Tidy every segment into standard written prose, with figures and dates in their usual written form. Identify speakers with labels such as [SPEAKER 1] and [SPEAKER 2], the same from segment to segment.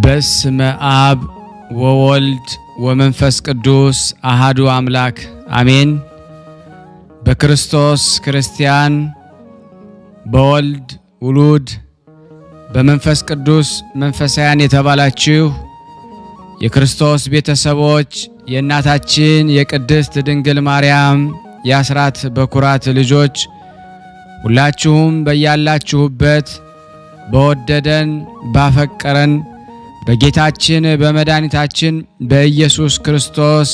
[SPEAKER 1] በስመ አብ ወወልድ ወመንፈስ ቅዱስ አሐዱ አምላክ አሜን። በክርስቶስ ክርስቲያን፣ በወልድ ውሉድ፣ በመንፈስ ቅዱስ መንፈሳውያን የተባላችሁ የክርስቶስ ቤተሰቦች የእናታችን የቅድስት ድንግል ማርያም የአስራት በኩራት ልጆች ሁላችሁም በያላችሁበት በወደደን ባፈቀረን በጌታችን በመድኃኒታችን በኢየሱስ ክርስቶስ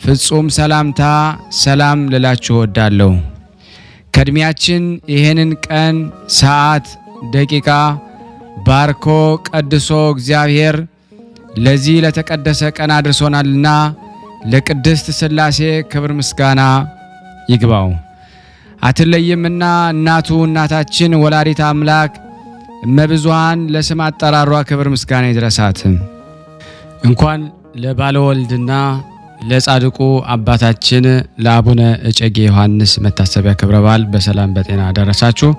[SPEAKER 1] ፍጹም ሰላምታ ሰላም ልላችሁ እወዳለሁ። ከእድሜያችን ይህንን ቀን ሰዓት ደቂቃ ባርኮ ቀድሶ እግዚአብሔር ለዚህ ለተቀደሰ ቀን አድርሶናልና ለቅድስት ሥላሴ ክብር ምስጋና ይግባው። አትለይምና እናቱ እናታችን ወላዲተ አምላክ እመብዙኃን ለስም አጠራሯ ክብር ምስጋና ይድረሳት። እንኳን ለባለወልድና ለጻድቁ አባታችን ለአቡነ እጨጌ ዮሐንስ መታሰቢያ ክብረ በዓል በሰላም በጤና አደረሳችሁ።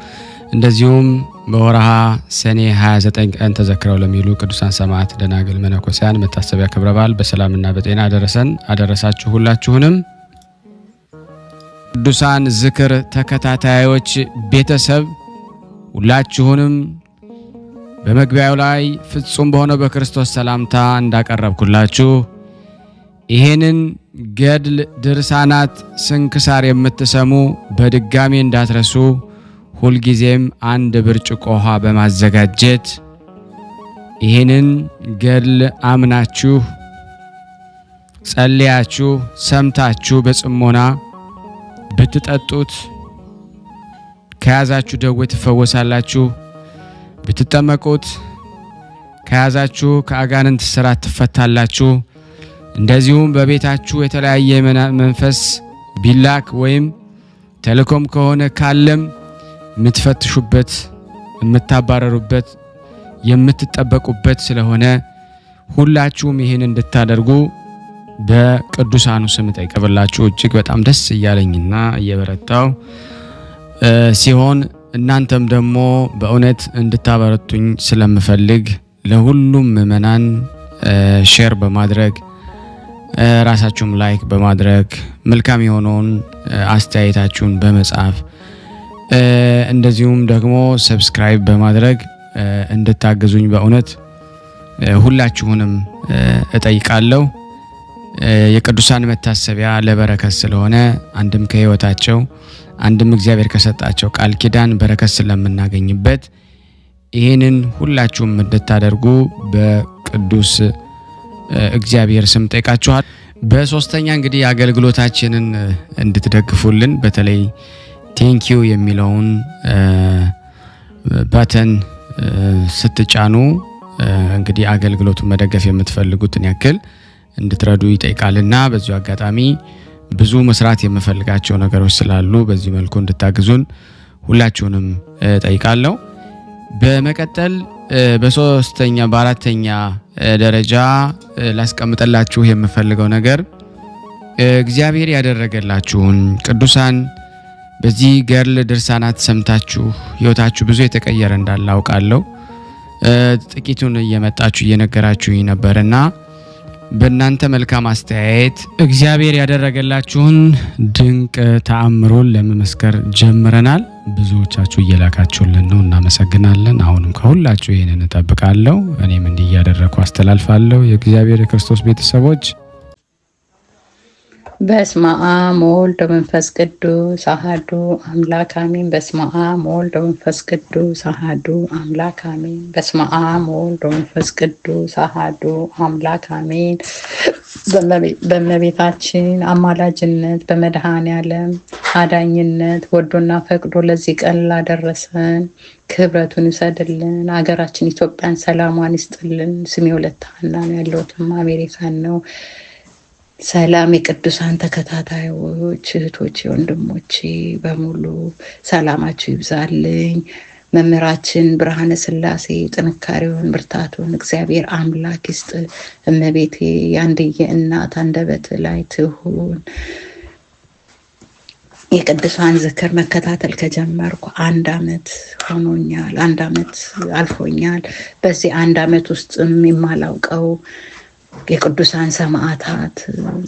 [SPEAKER 1] እንደዚሁም በወርሃ ሰኔ 29 ቀን ተዘክረው ለሚሉ ቅዱሳን ሰማዕት ደናግል መነኮሳያን መታሰቢያ ክብረ በዓል በሰላምና በጤና አደረሳችሁ። ሁላችሁንም ቅዱሳን ዝክር ተከታታዮች ቤተሰብ ሁላችሁንም በመግቢያው ላይ ፍጹም በሆነው በክርስቶስ ሰላምታ እንዳቀረብኩላችሁ ይሄንን ገድል ድርሳናት ስንክሳር የምትሰሙ በድጋሚ እንዳትረሱ ሁልጊዜም አንድ ብርጭቆ ውሃ በማዘጋጀት ይሄንን ገድል አምናችሁ ጸልያችሁ ሰምታችሁ በጽሞና ብትጠጡት ከያዛችሁ ደዌ ትፈወሳላችሁ። ብትጠመቁት ከያዛችሁ ከአጋንንት ስራት ትፈታላችሁ። እንደዚሁም በቤታችሁ የተለያየ መንፈስ ቢላክ ወይም ተልኮም ከሆነ ካለም የምትፈትሹበት የምታባረሩበት የምትጠበቁበት ስለሆነ ሁላችሁም ይህን እንድታደርጉ በቅዱሳኑ ስም ጠይቀብላችሁ እጅግ በጣም ደስ እያለኝና እየበረታው ሲሆን እናንተም ደግሞ በእውነት እንድታበረቱኝ ስለምፈልግ ለሁሉም ምእመናን ሼር በማድረግ ራሳችሁም ላይክ በማድረግ መልካም የሆነውን አስተያየታችሁን በመጻፍ እንደዚሁም ደግሞ ሰብስክራይብ በማድረግ እንድታግዙኝ በእውነት ሁላችሁንም እጠይቃለሁ። የቅዱሳን መታሰቢያ ለበረከት ስለሆነ አንድም ከህይወታቸው አንድም እግዚአብሔር ከሰጣቸው ቃል ኪዳን በረከት ስለምናገኝበት ይሄንን ሁላችሁም እንድታደርጉ በቅዱስ እግዚአብሔር ስም ጠይቃችኋል። በሶስተኛ እንግዲህ አገልግሎታችንን እንድትደግፉልን በተለይ ቴንኪዩ የሚለውን ባተን ስትጫኑ እንግዲህ አገልግሎቱን መደገፍ የምትፈልጉትን ያክል እንድትረዱ ይጠይቃልና በዚሁ አጋጣሚ ብዙ መስራት የምፈልጋቸው ነገሮች ስላሉ በዚህ መልኩ እንድታግዙን ሁላችሁንም ጠይቃለሁ። በመቀጠል በሶስተኛ በአራተኛ ደረጃ ላስቀምጠላችሁ የምፈልገው ነገር እግዚአብሔር ያደረገላችሁን ቅዱሳን በዚህ ገድል ድርሳናት ሰምታችሁ ህይወታችሁ ብዙ የተቀየረ እንዳለ አውቃለሁ። ጥቂቱን እየመጣችሁ እየነገራችሁኝ ነበርና በእናንተ መልካም አስተያየት እግዚአብሔር ያደረገላችሁን ድንቅ ተአምሮን ለመመስከር ጀምረናል። ብዙዎቻችሁ እየላካችሁልን ነው፣ እናመሰግናለን። አሁንም ከሁላችሁ ይሄንን እጠብቃለሁ። እኔም እንዲህ እያደረኩ አስተላልፋለሁ። የእግዚአብሔር የክርስቶስ ቤተሰቦች
[SPEAKER 2] በስመ አብ ወወልድ ወመንፈስ ቅዱስ አሐዱ አምላክ አሜን። በስመ አብ ወወልድ ወመንፈስ ቅዱስ አሐዱ አምላክ አሜን። በስመ አብ ወወልድ ወመንፈስ ቅዱስ አሐዱ አምላክ አሜን። በእመቤታችን አማላጅነት በመድኃኔዓለም አዳኝነት ወዶና ፈቅዶ ለዚህ ቀን ላደረሰን ክብረቱን ይውሰድልን። ሀገራችን ኢትዮጵያን ሰላሟን ይስጥልን። ስሜ ወለተ ሐና ነው፣ ያለሁትም አሜሪካን ነው። ሰላም የቅዱሳን ተከታታዮች እህቶቼ ወንድሞቼ በሙሉ ሰላማችሁ ይብዛልኝ። መምህራችን ብርሃነ ሥላሴ ጥንካሬውን ብርታቱን እግዚአብሔር አምላክ ይስጥ። እመቤቴ ያንድየ እናት አንደበት ላይ ትሁን። የቅዱሳን ዝክር መከታተል ከጀመርኩ 1 ዓመት ሆኖኛል። 1 ዓመት አልፎኛል። በዚህ 1 ዓመት ውስጥ የማላውቀው የቅዱሳን ሰማዕታት፣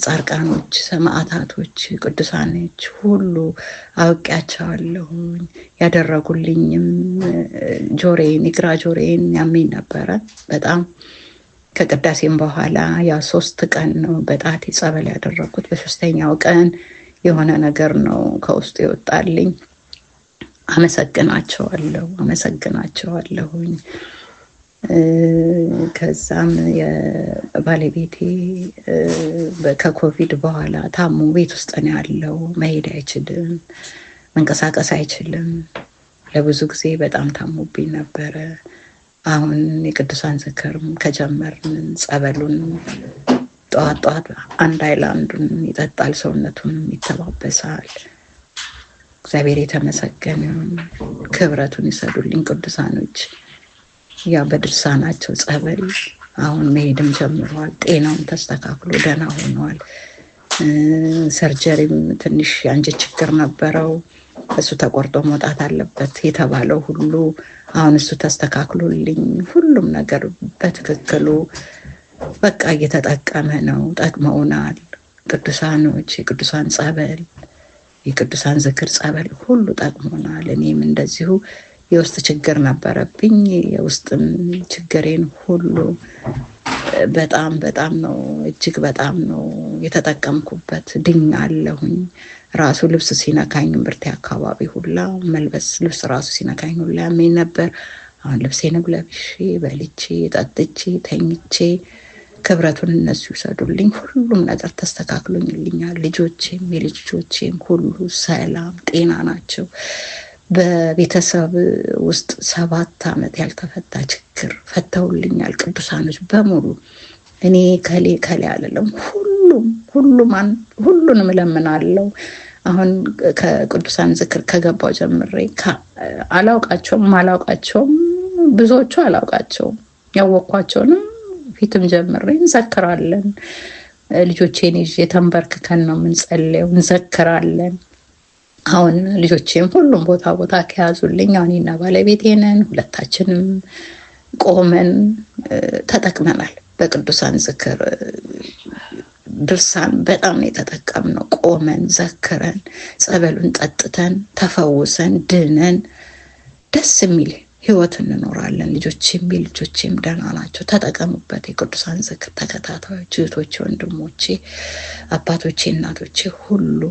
[SPEAKER 2] ጻድቃኖች፣ ሰማዕታቶች፣ ቅዱሳኖች ሁሉ አውቄያቸዋለሁኝ። ያደረጉልኝም ጆሮዬን፣ የግራ ጆሮዬን ያመኝ ነበረ በጣም። ከቅዳሴም በኋላ ያ 3 ቀን ነው በጣቴ ጸበል ያደረኩት። በ3ኛው ቀን የሆነ ነገር ነው ከውስጡ ይወጣልኝ። አመሰግናቸዋለሁኝ። ከዛም የባለቤቴ ከኮቪድ በኋላ ታሞ ቤት ውስጥ ነው ያለው። መሄድ አይችልም፣ መንቀሳቀስ አይችልም። ለብዙ ጊዜ በጣም ታሞብኝ ነበረ። አሁን የቅዱሳን ዝክርም ከጀመርን ጸበሉን ጠዋት 1 ሃይላንዱን ይጠጣል፣ ሰውነቱንም ይተባበሳል። እግዚአብሔር የተመሰገነ ይሁን። ክብረቱን ይሰዱልኝ ቅዱሳኖች። ያ በድርሳናቸው ጸበል አሁን መሄድም ጀምሯል። ጤናውን ተስተካክሎ ደህና ሆኗል። ሰርጀሪም ትንሽ የአንጀት ችግር ነበረው፣ እሱ ተቆርጦ መውጣት አለበት የተባለው ሁሉ አሁን እሱ ተስተካክሎልኝ ሁሉም ነገር በትክክሉ በቃ እየተጠቀመ ነው። ጠቅመውናል ቅዱሳኖች። የቅዱሳን ጸበል፣ የቅዱሳን ዝክር ጸበል ሁሉ ጠቅሞናል። እኔም እንደዚሁ የውስጥ ችግር ነበረብኝ። የውስጥን ችግሬን ሁሉ በጣም ነው እጅግ በጣም ነው የተጠቀምኩበት። ድኛለሁኝ። ራሱ ልብስ ሲነካኝ ብርቴ አካባቢ ሁላ መልበስ ልብስ ራሱ ሲነካኝ ሁላ ያመኝ ነበር። አሁን ልብሴንም ለብሼ በልቼ ጠጥቼ ተኝቼ ክብረቱን እነሱ ይሰዱልኝ። ሁሉም ነገር ተስተካክሎልኛል። ልጆቼም የልጆቼም ሁሉ ሰላም ጤና ናቸው። በቤተሰብ ውስጥ 7 ዓመት ያልተፈታ ችግር ፈተውልኛል ቅዱሳኖች በሙሉ። እኔ ከሌ አለለም፣ ሁሉንም እለምናለሁ። አሁን ከቅዱሳን ዝክር ከገባው ጀምሬ አላውቃቸውም፣ ብዙዎቹ አላውቃቸውም። ያወቅኳቸውንም ፊትም ጀምሬ እንዘክራለን። ልጆቼን ይዤ ተንበርክከን ነው የምንጸልየው፣ እንዘክራለን። አሁን ልጆቼም ሁሉም ቦታ ከያዙልኝ አሁን እና ባለቤቴ ነን። ሁለታችንም ቆመን ተጠቅመናል። በቅዱሳን ዝክር ድርሳን በጣም ነው የተጠቀምነው። ቆመን ዘክረን ጸበሉን ጠጥተን ተፈውሰን ድነን ደስ የሚል ህይወት እንኖራለን። ልጆቼም ደህና ናቸው። ተጠቀሙበት። የቅዱሳን ዝክር ተከታታዮች እህቶቼ፣ ወንድሞቼ፣ አባቶቼ፣ እናቶቼ ሁሉ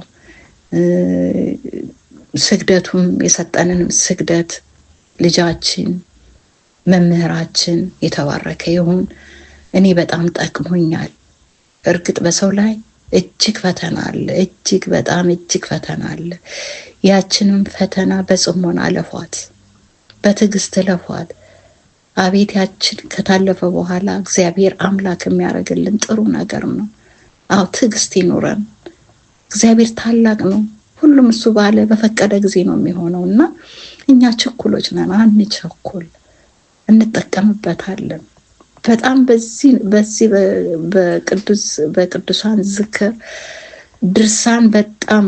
[SPEAKER 2] ስግደቱም የሰጠንንም ስግደት ልጃችን መምህራችን የተባረከ ይሁን። እኔ በጣም ጠቅሞኛል። እርግጥ በሰው ላይ እጅግ ፈተና አለ፣ እጅግ ፈተና አለ። ያችንም ፈተና በጽሞና አለፏት፣ በትዕግስት ለፏት። አቤት ያችን ከታለፈ በኋላ እግዚአብሔር አምላክ የሚያደርግልን ጥሩ ነገር ነው። አዎ ትዕግስት ይኑረን። እግዚአብሔር ታላቅ ነው። ሁሉም እሱ ባለ በፈቀደ ጊዜ ነው የሚሆነው እና እኛ ችኩሎች ነን። አንቸኩል፣ እንጠቀምበታለን። በጣም በዚህ በቅዱሳን ዝክር ድርሳን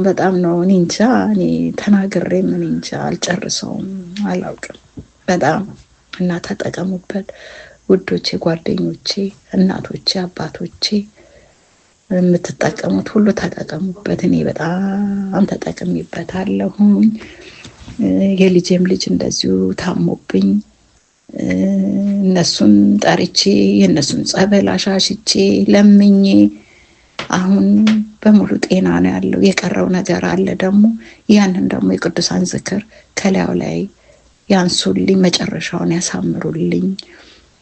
[SPEAKER 2] በጣም ነው። እኔ እንጃ፣ እኔ ተናግሬም እኔ እንጃ አልጨርሰውም፣ አላውቅም። በጣም እና ተጠቀሙበት ውዶቼ፣ ጓደኞቼ፣ እናቶቼ፣ አባቶቼ የምትጠቀሙት ሁሉ ተጠቀሙበት። እኔ በጣም ተጠቅሜበታለሁኝ። የልጄም ልጅ እንደዚሁ ታሞብኝ እነሱን ጠርቼ የእነሱን ጸበል አሻሽቼ ለምኜ አሁን በሙሉ ጤና ነው ያለው። የቀረው ነገር አለ ደግሞ ያንን ደግሞ የቅዱሳን ዝክር ከላዩ ላይ ያንሱልኝ፣ መጨረሻውን ያሳምሩልኝ።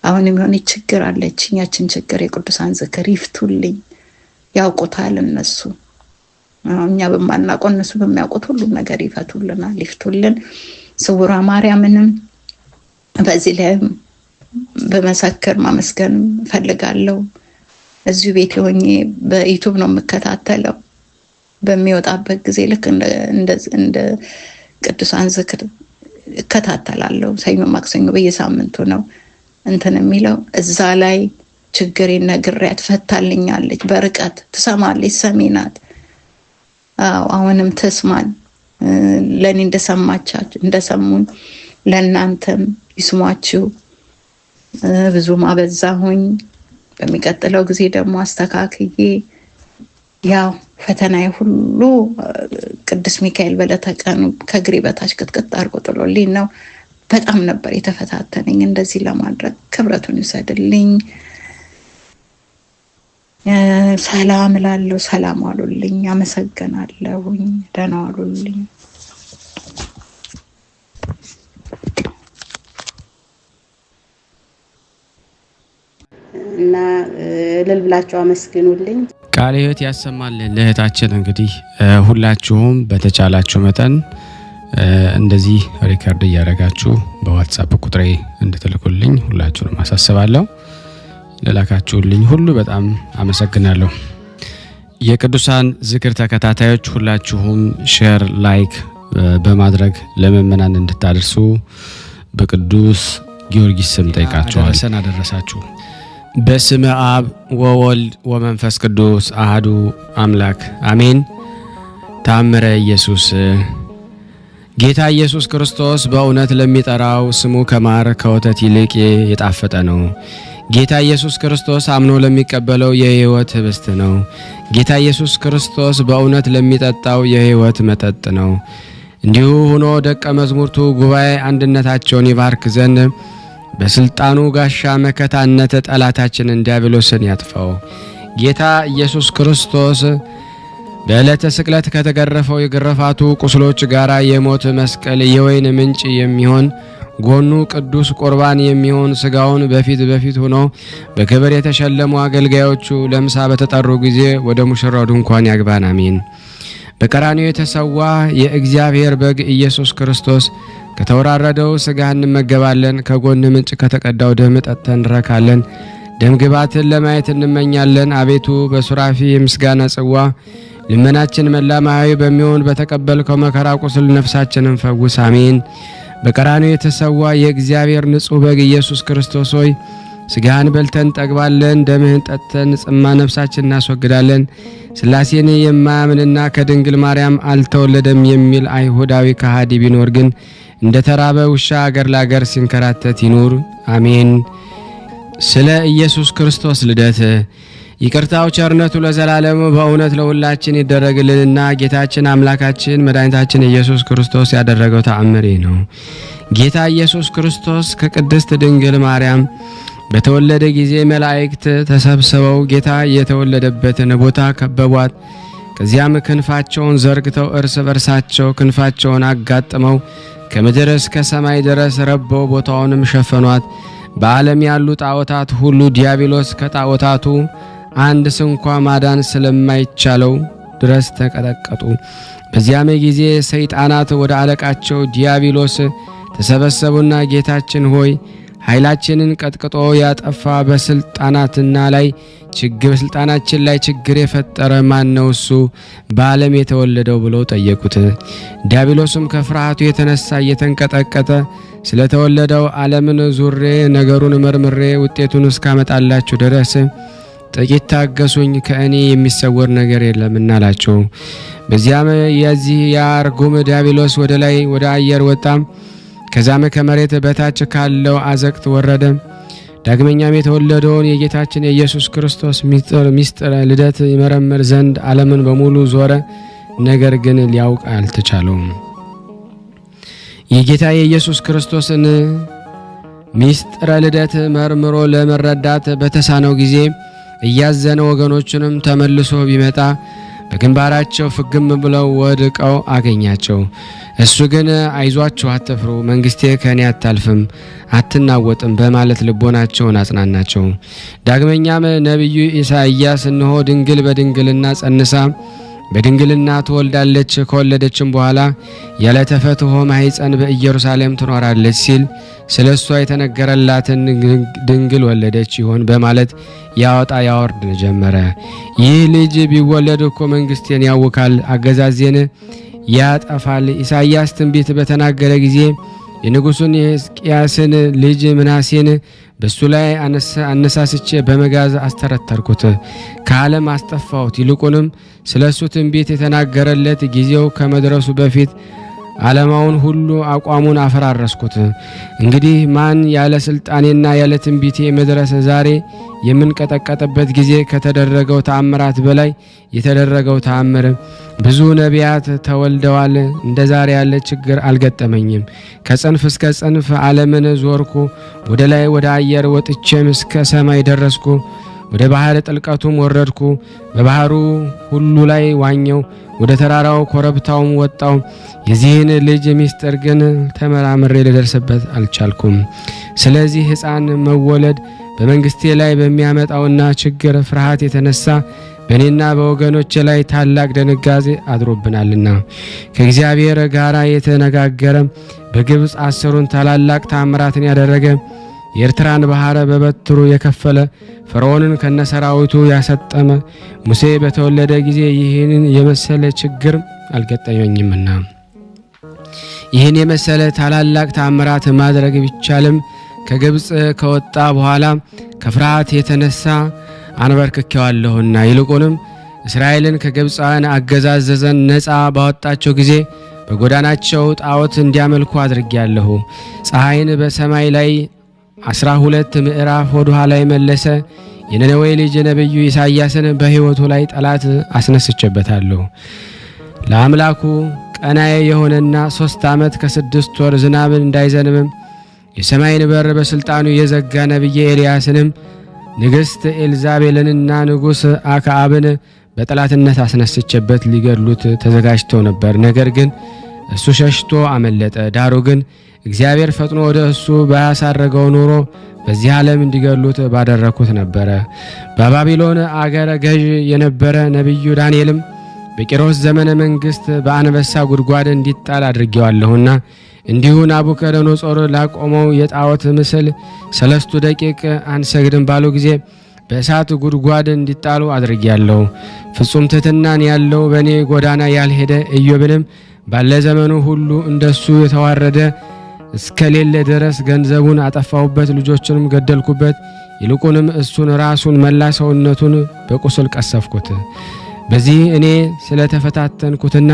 [SPEAKER 2] አሁንም የሆነ ችግር አለችኝ። ያችን ችግር የቅዱሳን ዝክር ይፍቱልኝ። ያውቁታል እነሱ። እኛ በማናውቀው እነሱ በሚያውቁት ሁሉም ነገር ይፈቱልናል፣ ይፍቱልን። ስውሯ ማርያምንም በዚህ ላይ በመሰከር ማመስገን ፈልጋለሁ። እዚሁ ቤት ሆኜ በዩቲዩብ ነው የምከታተለው። በሚወጣበት ጊዜ ልክ እንደ ቅዱሳን ዝክር እከታተላለሁ። ሰኞ ማክሰኞ በየሳምንቱ ነው እንትን የሚለው። እዛ ላይ ችግሬን ነግሬያት ፈታልኛለች። በርቀት ትሰማለች፣ ሰሚ ናት። አሁንም ትስማን። ለኔ እንደሰሙኝ ለእናንተም ይስሟችሁ። ብዙም አበዛሁኝ። በሚቀጥለው ጊዜ ደግሞ አስተካክዬ ያው ፈተናዬ ሁሉ ቅዱስ ሚካኤል በለተቀኑ ከግሬ በታች ቅጥቅጥ አድርጎ ጥሎልኝ ነው። በጣም ነበር የተፈታተነኝ። እንደዚህ ለማድረግ ክብረቱን ይውሰድልኝ። ሰላም እላለሁ። ሰላም ዋሉልኝ። አመሰግናለሁኝ። ደህና ዋሉልኝ።
[SPEAKER 3] እና እልል ብላችሁ አመስግኑልኝ።
[SPEAKER 1] ቃለ ሕይወት ያሰማልን። ለእህታችን እንግዲህ ሁላችሁም በተቻላችሁ መጠን እንደዚህ ሪከርድ እያደረጋችሁ በዋትስአፕ ቁጥሬ እንድትልኩልኝ ሁላችሁንም አሳስባለሁ። ለላካችሁልኝ ሁሉ በጣም አመሰግናለሁ። የቅዱሳን ዝክር ተከታታዮች ሁላችሁም ሼር፣ ላይክ በማድረግ ለምእመናን እንድታደርሱ በቅዱስ ጊዮርጊስ ስም ጠይቃችኋል። አደረሳችሁ። በስመ አብ ወወልድ ወመንፈስ ቅዱስ አሐዱ አምላክ አሜን። ተአምረ ኢየሱስ። ጌታ ኢየሱስ ክርስቶስ በእውነት ለሚጠራው ስሙ ከማር ከወተት ይልቅ የጣፈጠ ነው። ጌታ ኢየሱስ ክርስቶስ አምኖ ለሚቀበለው የሕይወት ህብስት ነው። ጌታ ኢየሱስ ክርስቶስ በእውነት ለሚጠጣው የሕይወት መጠጥ ነው። እንዲሁ ሆኖ ደቀ መዛሙርቱ ጉባኤ አንድነታቸውን ይባርክ ዘንድ በስልጣኑ ጋሻ መከታነት ጠላታችንን ዲያብሎስን ያጥፋው። ጌታ ኢየሱስ ክርስቶስ በዕለተ ስቅለት ከተገረፈው የግርፋቱ ቁስሎች ጋር የሞት መስቀል የወይን ምንጭ የሚሆን ጎኑ ቅዱስ ቁርባን የሚሆን ስጋውን በፊት ሆኖ በክብር የተሸለሙ አገልጋዮቹ ለምሳ በተጠሩ ጊዜ ወደ ሙሽራው ድንኳን ያግባን። አሜን። በቀራንዮ የተሰዋ የእግዚአብሔር በግ ኢየሱስ ክርስቶስ ከተወራረደው ስጋ እንመገባለን። ከጎን ምንጭ ከተቀዳው ደም ጠጥተን እንረካለን። ደም ግባትን ለማየት እንመኛለን። አቤቱ በሱራፊ የምስጋና ጽዋ ልመናችን መላማዊ በሚሆን በተቀበልከው መከራ ቁስል ነፍሳችንን ፈውስ። አሜን። በቀራንዮ የተሰዋ የእግዚአብሔር ንጹሕ በግ ኢየሱስ ክርስቶስ ሆይ ስጋህን በልተን ጠግባለን፣ ደምህን ጠጥተን ጽማ ነፍሳችን እናስወግዳለን። ሥላሴን የማያምንና ከድንግል ማርያም አልተወለደም የሚል አይሁዳዊ ከሃዲ ቢኖር ግን እንደ ተራበ ውሻ አገር ላገር ሲንከራተት ይኑር። አሜን። ስለ ኢየሱስ ክርስቶስ ልደት ይቅርታው ቸርነቱ ለዘላለም በእውነት ለሁላችን ይደረግልንና ጌታችን አምላካችን መድኃኒታችን ኢየሱስ ክርስቶስ ያደረገው ተአምር ነው። ጌታ ኢየሱስ ክርስቶስ ከቅድስት ድንግል ማርያም በተወለደ ጊዜ መላእክት ተሰብስበው ጌታ የተወለደበትን ቦታ ከበቧት። ከዚያም ክንፋቸውን ዘርግተው እርስ በርሳቸው ክንፋቸውን አጋጥመው ከምድር እስከ ሰማይ ድረስ ረበው ቦታውንም ሸፈኗት። በዓለም ያሉ ጣዖታት ሁሉ ዲያብሎስ ከጣዖታቱ አንድ ስንኳ ማዳን ስለማይቻለው ድረስ ተቀጠቀጡ። በዚያም ጊዜ ሰይጣናት ወደ አለቃቸው ዲያብሎስ ተሰበሰቡና ጌታችን ሆይ ኃይላችንን ቀጥቅጦ ያጠፋ በስልጣናችን ላይ ችግር የፈጠረ ማን ነው? እሱ በዓለም የተወለደው ብለው ጠየቁት። ዲያብሎስም ከፍርሃቱ የተነሳ እየተንቀጠቀጠ ስለተወለደው ዓለምን ዙሬ ነገሩን መርምሬ ውጤቱን እስካመጣላችሁ ድረስ ጥቂት ታገሱኝ፣ ከእኔ የሚሰወር ነገር የለምና አላቸው። በዚያም የዚህ የርጉም ዲያብሎስ ወደ ላይ ወደ አየር ወጣም። ከዛም ከመሬት በታች ካለው አዘቅት ወረደ። ዳግመኛም የተወለደውን የጌታችን የኢየሱስ ክርስቶስ ሚስጥር ልደት ይመረምር ዘንድ ዓለምን በሙሉ ዞረ። ነገር ግን ሊያውቅ አልተቻለውም። የጌታ የኢየሱስ ክርስቶስን ሚስጥር ልደት መርምሮ ለመረዳት በተሳነው ጊዜ እያዘነ ወገኖቹንም ተመልሶ ቢመጣ በግንባራቸው ፍግም ብለው ወድቀው አገኛቸው። እሱ ግን አይዟችሁ፣ አትፍሩ፣ መንግስቴ ከኔ አታልፍም አትናወጥም በማለት ልቦናቸውን አጽናናቸው። ዳግመኛም ነቢዩ ኢሳይያስ እነሆ ድንግል በድንግልና ጸንሳ በድንግልና ትወልዳለች፣ ከወለደችም በኋላ ያለ ተፈትሖ ማኅፀን በኢየሩሳሌም ትኖራለች ሲል ስለሷ የተነገረላትን ድንግል ወለደች ይሆን በማለት ያወጣ ያወርድ ጀመረ። ይህ ልጅ ቢወለድ እኮ መንግስቴን ያውካል፣ አገዛዜን ያጠፋል። ኢሳይያስ ትንቢት በተናገረ ጊዜ የንጉሱን የሕዝቅያስን ልጅ ምናሴን በሱ ላይ አነሳስቼ በመጋዝ አስተረተርኩት፣ ከዓለም አስጠፋሁት። ይልቁንም ስለሱ ትንቢት የተናገረለት ጊዜው ከመድረሱ በፊት ዓለማውን ሁሉ አቋሙን አፈራረስኩት። እንግዲህ ማን ያለ ስልጣኔና ያለ ትንቢቴ መድረስ ዛሬ የምንቀጠቀጥበት ጊዜ ከተደረገው ተአምራት በላይ የተደረገው ተአምር ብዙ ነቢያት ተወልደዋል። እንደ ዛሬ ያለ ችግር አልገጠመኝም። ከጽንፍ እስከ ጽንፍ ዓለምን ዞርኩ። ወደ ላይ ወደ አየር ወጥቼም እስከ ሰማይ ደረስኩ። ወደ ባህር ጥልቀቱም ወረድኩ። በባህሩ ሁሉ ላይ ዋኘው። ወደ ተራራው ኮረብታውም ወጣው። የዚህን ልጅ ሚስጥር ግን ተመራምሬ ልደርስበት አልቻልኩም። ስለዚህ ሕፃን መወለድ በመንግስቴ ላይ በሚያመጣውና ችግር ፍርሃት የተነሳ በእኔና በወገኖቼ ላይ ታላቅ ድንጋጤ አድሮብናልና ከእግዚአብሔር ጋር የተነጋገረ በግብፅ 10ን ታላላቅ ተአምራትን ያደረገ የኤርትራን ባህር በበትሩ የከፈለ ፈርዖንን ከነሰራዊቱ ያሰጠመ ሙሴ በተወለደ ጊዜ ይህንን የመሰለ ችግር አልገጠመኝምና ይህን የመሰለ ታላላቅ ተአምራት ማድረግ ቢቻልም ከግብፅ ከወጣ በኋላ ከፍርሃት የተነሳ አንበርክኬዋለሁና ይልቁንም እስራኤልን ከግብፃውያን አገዛዝ ነፃ ባወጣቸው ጊዜ በጎዳናቸው ጣዖት እንዲያመልኩ አድርጌያለሁ። ፀሐይን በሰማይ ላይ 12 ምዕራፍ ወደ ኋላ መለሰ። የነነዌ ልጅ ነብዩ ኢሳይያስን በሕይወቱ ላይ ጠላት አስነስቼበታለሁ። ለአምላኩ ቀናዬ የሆነና 3 ዓመት ከ6 ወር ዝናብ እንዳይዘንብም የሰማይን በር በስልጣኑ የዘጋ ነብይ ኤልያስንም ንግሥት ኤልዛቤልንና ንጉሥ አክዓብን በጠላትነት አስነስቼበት ሊገድሉት ተዘጋጅተው ነበር። ነገር ግን እሱ ሸሽቶ አመለጠ። ዳሩ ግን እግዚአብሔር ፈጥኖ ወደ እሱ ባያሳረገው ኖሮ በዚህ ዓለም እንዲገሉት ባደረኩት ነበረ። በባቢሎን አገረ ገዥ የነበረ ነብዩ ዳንኤልም በቂሮስ ዘመነ መንግስት በአንበሳ ጉድጓድ እንዲጣል አድርጌዋለሁና እንዲሁ ናቡከደነጾር ላቆመው የጣዖት ምስል 3 ደቂቅ አንሰግድም ባሉ ጊዜ በእሳት ጉድጓድ እንዲጣሉ አድርጌያለሁ። ፍጹም ትሕትናን ያለው በእኔ ጎዳና ያልሄደ ኢዮብንም ባለ ዘመኑ ሁሉ እንደሱ የተዋረደ እስከሌለ ድረስ ገንዘቡን አጠፋሁበት፣ ልጆቹንም ገደልኩበት። ይልቁንም እሱን ራሱን መላ ሰውነቱን በቁስል ቀሰፍኩት። በዚህ እኔ ስለተፈታተንኩትና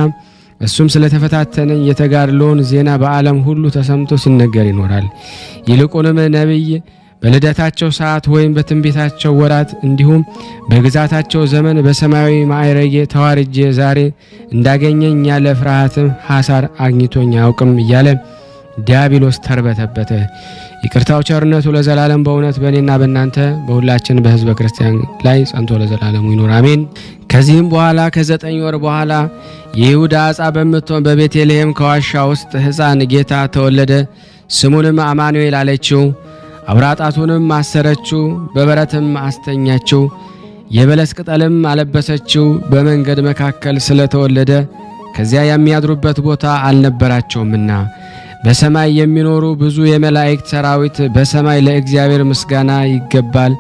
[SPEAKER 1] እሱም ስለተፈታተነኝ የተጋድሎውን ዜና በዓለም ሁሉ ተሰምቶ ሲነገር ይኖራል። ይልቁንም ነብይ በልደታቸው ሰዓት ወይም በትንቢታቸው ወራት እንዲሁም በግዛታቸው ዘመን በሰማያዊ ማዕረጌ ተዋርጄ ዛሬ እንዳገኘኝ ያለ ፍርሃትም ሐሳር አግኝቶኝ አያውቅም እያለ ዲያብሎስ ተርበተበተ። ይቅርታው ቸርነቱ ለዘላለም በእውነት በእኔና በእናንተ በሁላችን በሕዝበ ክርስቲያን ላይ ጸንቶ ለዘላለሙ ይኑር አሜን። ከዚህም በኋላ ከ9 ወር በኋላ የይሁዳ ዕፃ በምትሆን በቤተልሔም ከዋሻ ውስጥ ሕፃን ጌታ ተወለደ። ስሙንም አማኑኤል አለችው። አብራጣቱንም አሰረችው፣ በበረትም አስተኛችው። የበለስ ቅጠልም አለበሰችው። በመንገድ መካከል ስለተወለደ ከዚያ የሚያድሩበት ቦታ አልነበራቸውምና በሰማይ የሚኖሩ ብዙ የመላእክት ሰራዊት በሰማይ ለእግዚአብሔር ምስጋና ይገባል፣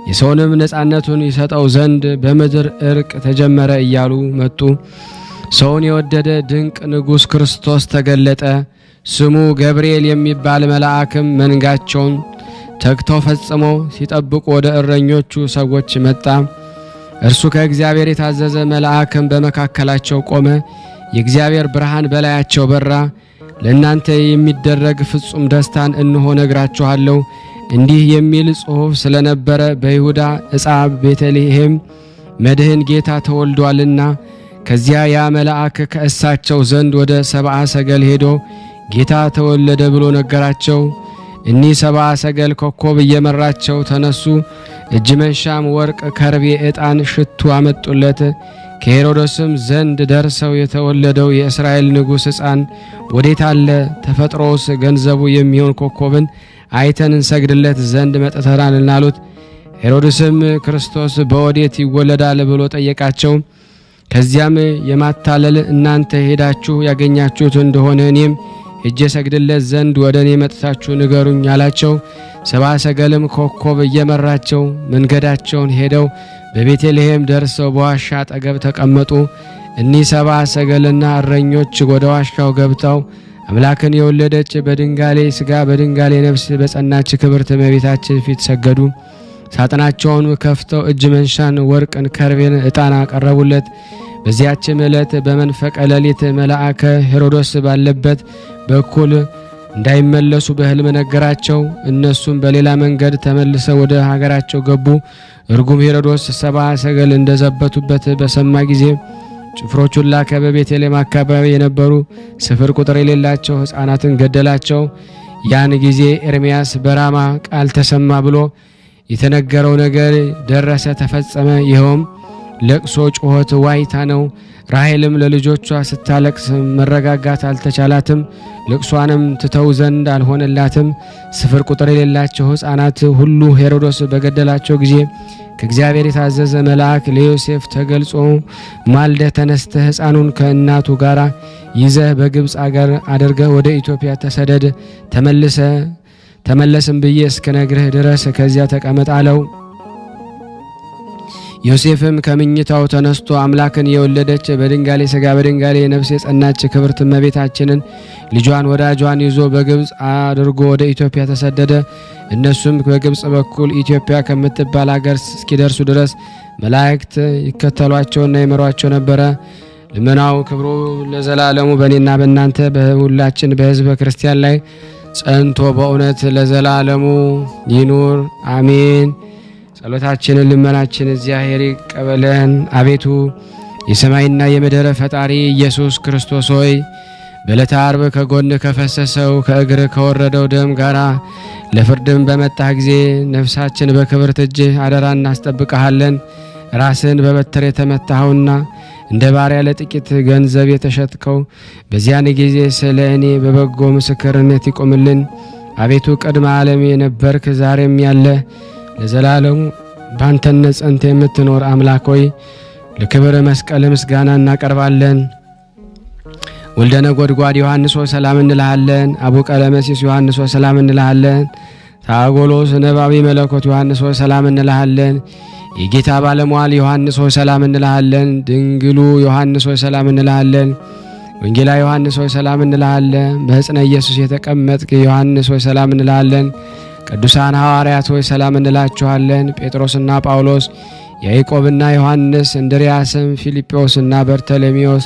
[SPEAKER 1] የሰውንም ነፃነቱን ይሰጠው ዘንድ በምድር እርቅ ተጀመረ እያሉ መጡ። ሰውን የወደደ ድንቅ ንጉሥ ክርስቶስ ተገለጠ። ስሙ ገብርኤል የሚባል መልአክም መንጋቸውን ተግተው ፈጽመው ሲጠብቁ ወደ እረኞቹ ሰዎች መጣ። እርሱ ከእግዚአብሔር የታዘዘ መልአክም በመካከላቸው ቆመ። የእግዚአብሔር ብርሃን በላያቸው በራ። ለእናንተ የሚደረግ ፍጹም ደስታን እንሆ ነግራችኋለሁ። እንዲህ የሚል ጽሑፍ ስለነበረ በይሁዳ ዕፃ ቤተልሔም መድህን ጌታ ተወልዷልና። ከዚያ ያ መልአክ ከእሳቸው ዘንድ ወደ 70 ሰገል ሄዶ ጌታ ተወለደ ብሎ ነገራቸው። እኒህ 70 ሰገል ኮከብ እየመራቸው ተነሱ። እጅ መንሻም ወርቅ፣ ከርቤ፣ ዕጣን፣ ሽቱ አመጡለት። ከሄሮድስም ዘንድ ደርሰው የተወለደው የእስራኤል ንጉሥ ሕፃን ወዴት አለ? ተፈጥሮስ ገንዘቡ የሚሆን ኮከብን አይተን እንሰግድለት ዘንድ መጥተናል አሉት። ሄሮድስም ክርስቶስ በወዴት ይወለዳል ብሎ ጠየቃቸው። ከዚያም የማታለል እናንተ ሄዳችሁ ያገኛችሁት እንደሆነ እኔም ሄጄ ሰግድለት ዘንድ ወደ እኔ መጥታችሁ ንገሩኝ አላቸው። 70 ሰገልም ኮከብ እየመራቸው መንገዳቸውን ሄደው በቤተልሔም ደርሰው በዋሻ አጠገብ ተቀመጡ። እኒህ 70 ሰገልና እረኞች ወደ ዋሻው ገብተው አምላክን የወለደች በድንጋሌ ሥጋ በድንጋሌ ነፍስ በጸናች ክብርት እመቤታችን ፊት ሰገዱ። ሳጥናቸውን ከፍተው እጅ መንሻን፣ ወርቅን፣ ከርቤን፣ ዕጣን አቀረቡለት። በዚያችም ዕለት በመንፈቀ ሌሊት መልአከ ሄሮዶስ ባለበት በኩል እንዳይመለሱ በሕልም ነገራቸው። እነሱም በሌላ መንገድ ተመልሰው ወደ ሀገራቸው ገቡ። እርጉም ሄሮዶስ ሰብአ ሰገል እንደዘበቱበት በሰማ ጊዜ ጭፍሮቹን ላከ። በቤተልሔም አካባቢ የነበሩ ስፍር ቁጥር የሌላቸው ሕፃናትን ገደላቸው። ያን ጊዜ ኤርምያስ በራማ ቃል ተሰማ ብሎ የተነገረው ነገር ደረሰ፣ ተፈጸመ። ይኸውም ለቅሶ፣ ጩኸት፣ ዋይታ ነው። ራሔልም ለልጆቿ ስታለቅስ መረጋጋት አልተቻላትም። ልቅሷንም ትተው ዘንድ አልሆነላትም። ስፍር ቁጥር የሌላቸው ሕፃናት ሁሉ ሄሮዶስ በገደላቸው ጊዜ ከእግዚአብሔር የታዘዘ መልአክ ለዮሴፍ ተገልጾ ማልደህ ተነስተህ ሕፃኑን ከእናቱ ጋር ይዘህ በግብፅ አገር አድርገህ ወደ ኢትዮጵያ ተሰደድ፣ ተመለስም ብዬ እስክነግርህ ድረስ ከዚያ ተቀመጥ አለው። ዮሴፍም ከምኝታው ተነስቶ አምላክን የወለደች በድንጋሌ ሥጋ በድንጋሌ ነፍስ የጸናች ክብርት እመቤታችንን ልጇን ወዳጇን ይዞ በግብፅ አድርጎ ወደ ኢትዮጵያ ተሰደደ። እነሱም በግብፅ በኩል ኢትዮጵያ ከምትባል አገር እስኪደርሱ ድረስ መላእክት ይከተሏቸውና ይመሯቸው ነበረ። ልመናው ክብሩ ለዘላለሙ በእኔና በእናንተ በሁላችን በሕዝበ ክርስቲያን ላይ ጸንቶ በእውነት ለዘላለሙ ይኑር አሜን። ጸሎታችንን ልመናችን እግዚአብሔር ይቀበለን። አቤቱ የሰማይና የምድር ፈጣሪ ኢየሱስ ክርስቶስ ሆይ በዕለተ ዓርብ ከጎን ከፈሰሰው ከእግር ከወረደው ደም ጋራ ለፍርድም በመጣህ ጊዜ ነፍሳችን በክብርት እጅህ አደራ እናስጠብቀሃለን። ራስን በበትር የተመታኸውና እንደ ባሪያ ለጥቂት ገንዘብ የተሸጥከው በዚያን ጊዜ ስለ እኔ በበጎ ምስክርነት ይቆምልን። አቤቱ ቅድመ ዓለም የነበርክ ዛሬም ያለ ለዘላለሙ ባንተነት ጸንተ የምትኖር አምላክ ሆይ ለክብር መስቀል ምስጋና እናቀርባለን። ወልደ ነጎድጓድ ዮሐንስ ሆይ ሰላም እንልሃለን። አቡ ቀለመሲስ ዮሐንስ ሆይ ሰላም እንልሃለን። ታጎሎስ ነባቢ መለኮት ዮሐንስ ሆይ ሰላም እንልሃለን። የጌታ ባለሟል ዮሐንስ ሆይ ሰላም እንልሃለን። ድንግሉ ዮሐንስ ሆይ ሰላም እንልሃለን። ወንጌላ ዮሐንስ ሆይ ሰላም እንልሃለን። በሕፅነ ኢየሱስ የተቀመጥክ ዮሐንስ ሆይ ሰላም እንልሃለን። ቅዱሳን ሐዋርያት ሆይ ሰላም እንላችኋለን። ጴጥሮስና ጳውሎስ፣ ያዕቆብና ዮሐንስ፣ እንድርያስም፣ ፊልጶስና በርተሎሜዎስ፣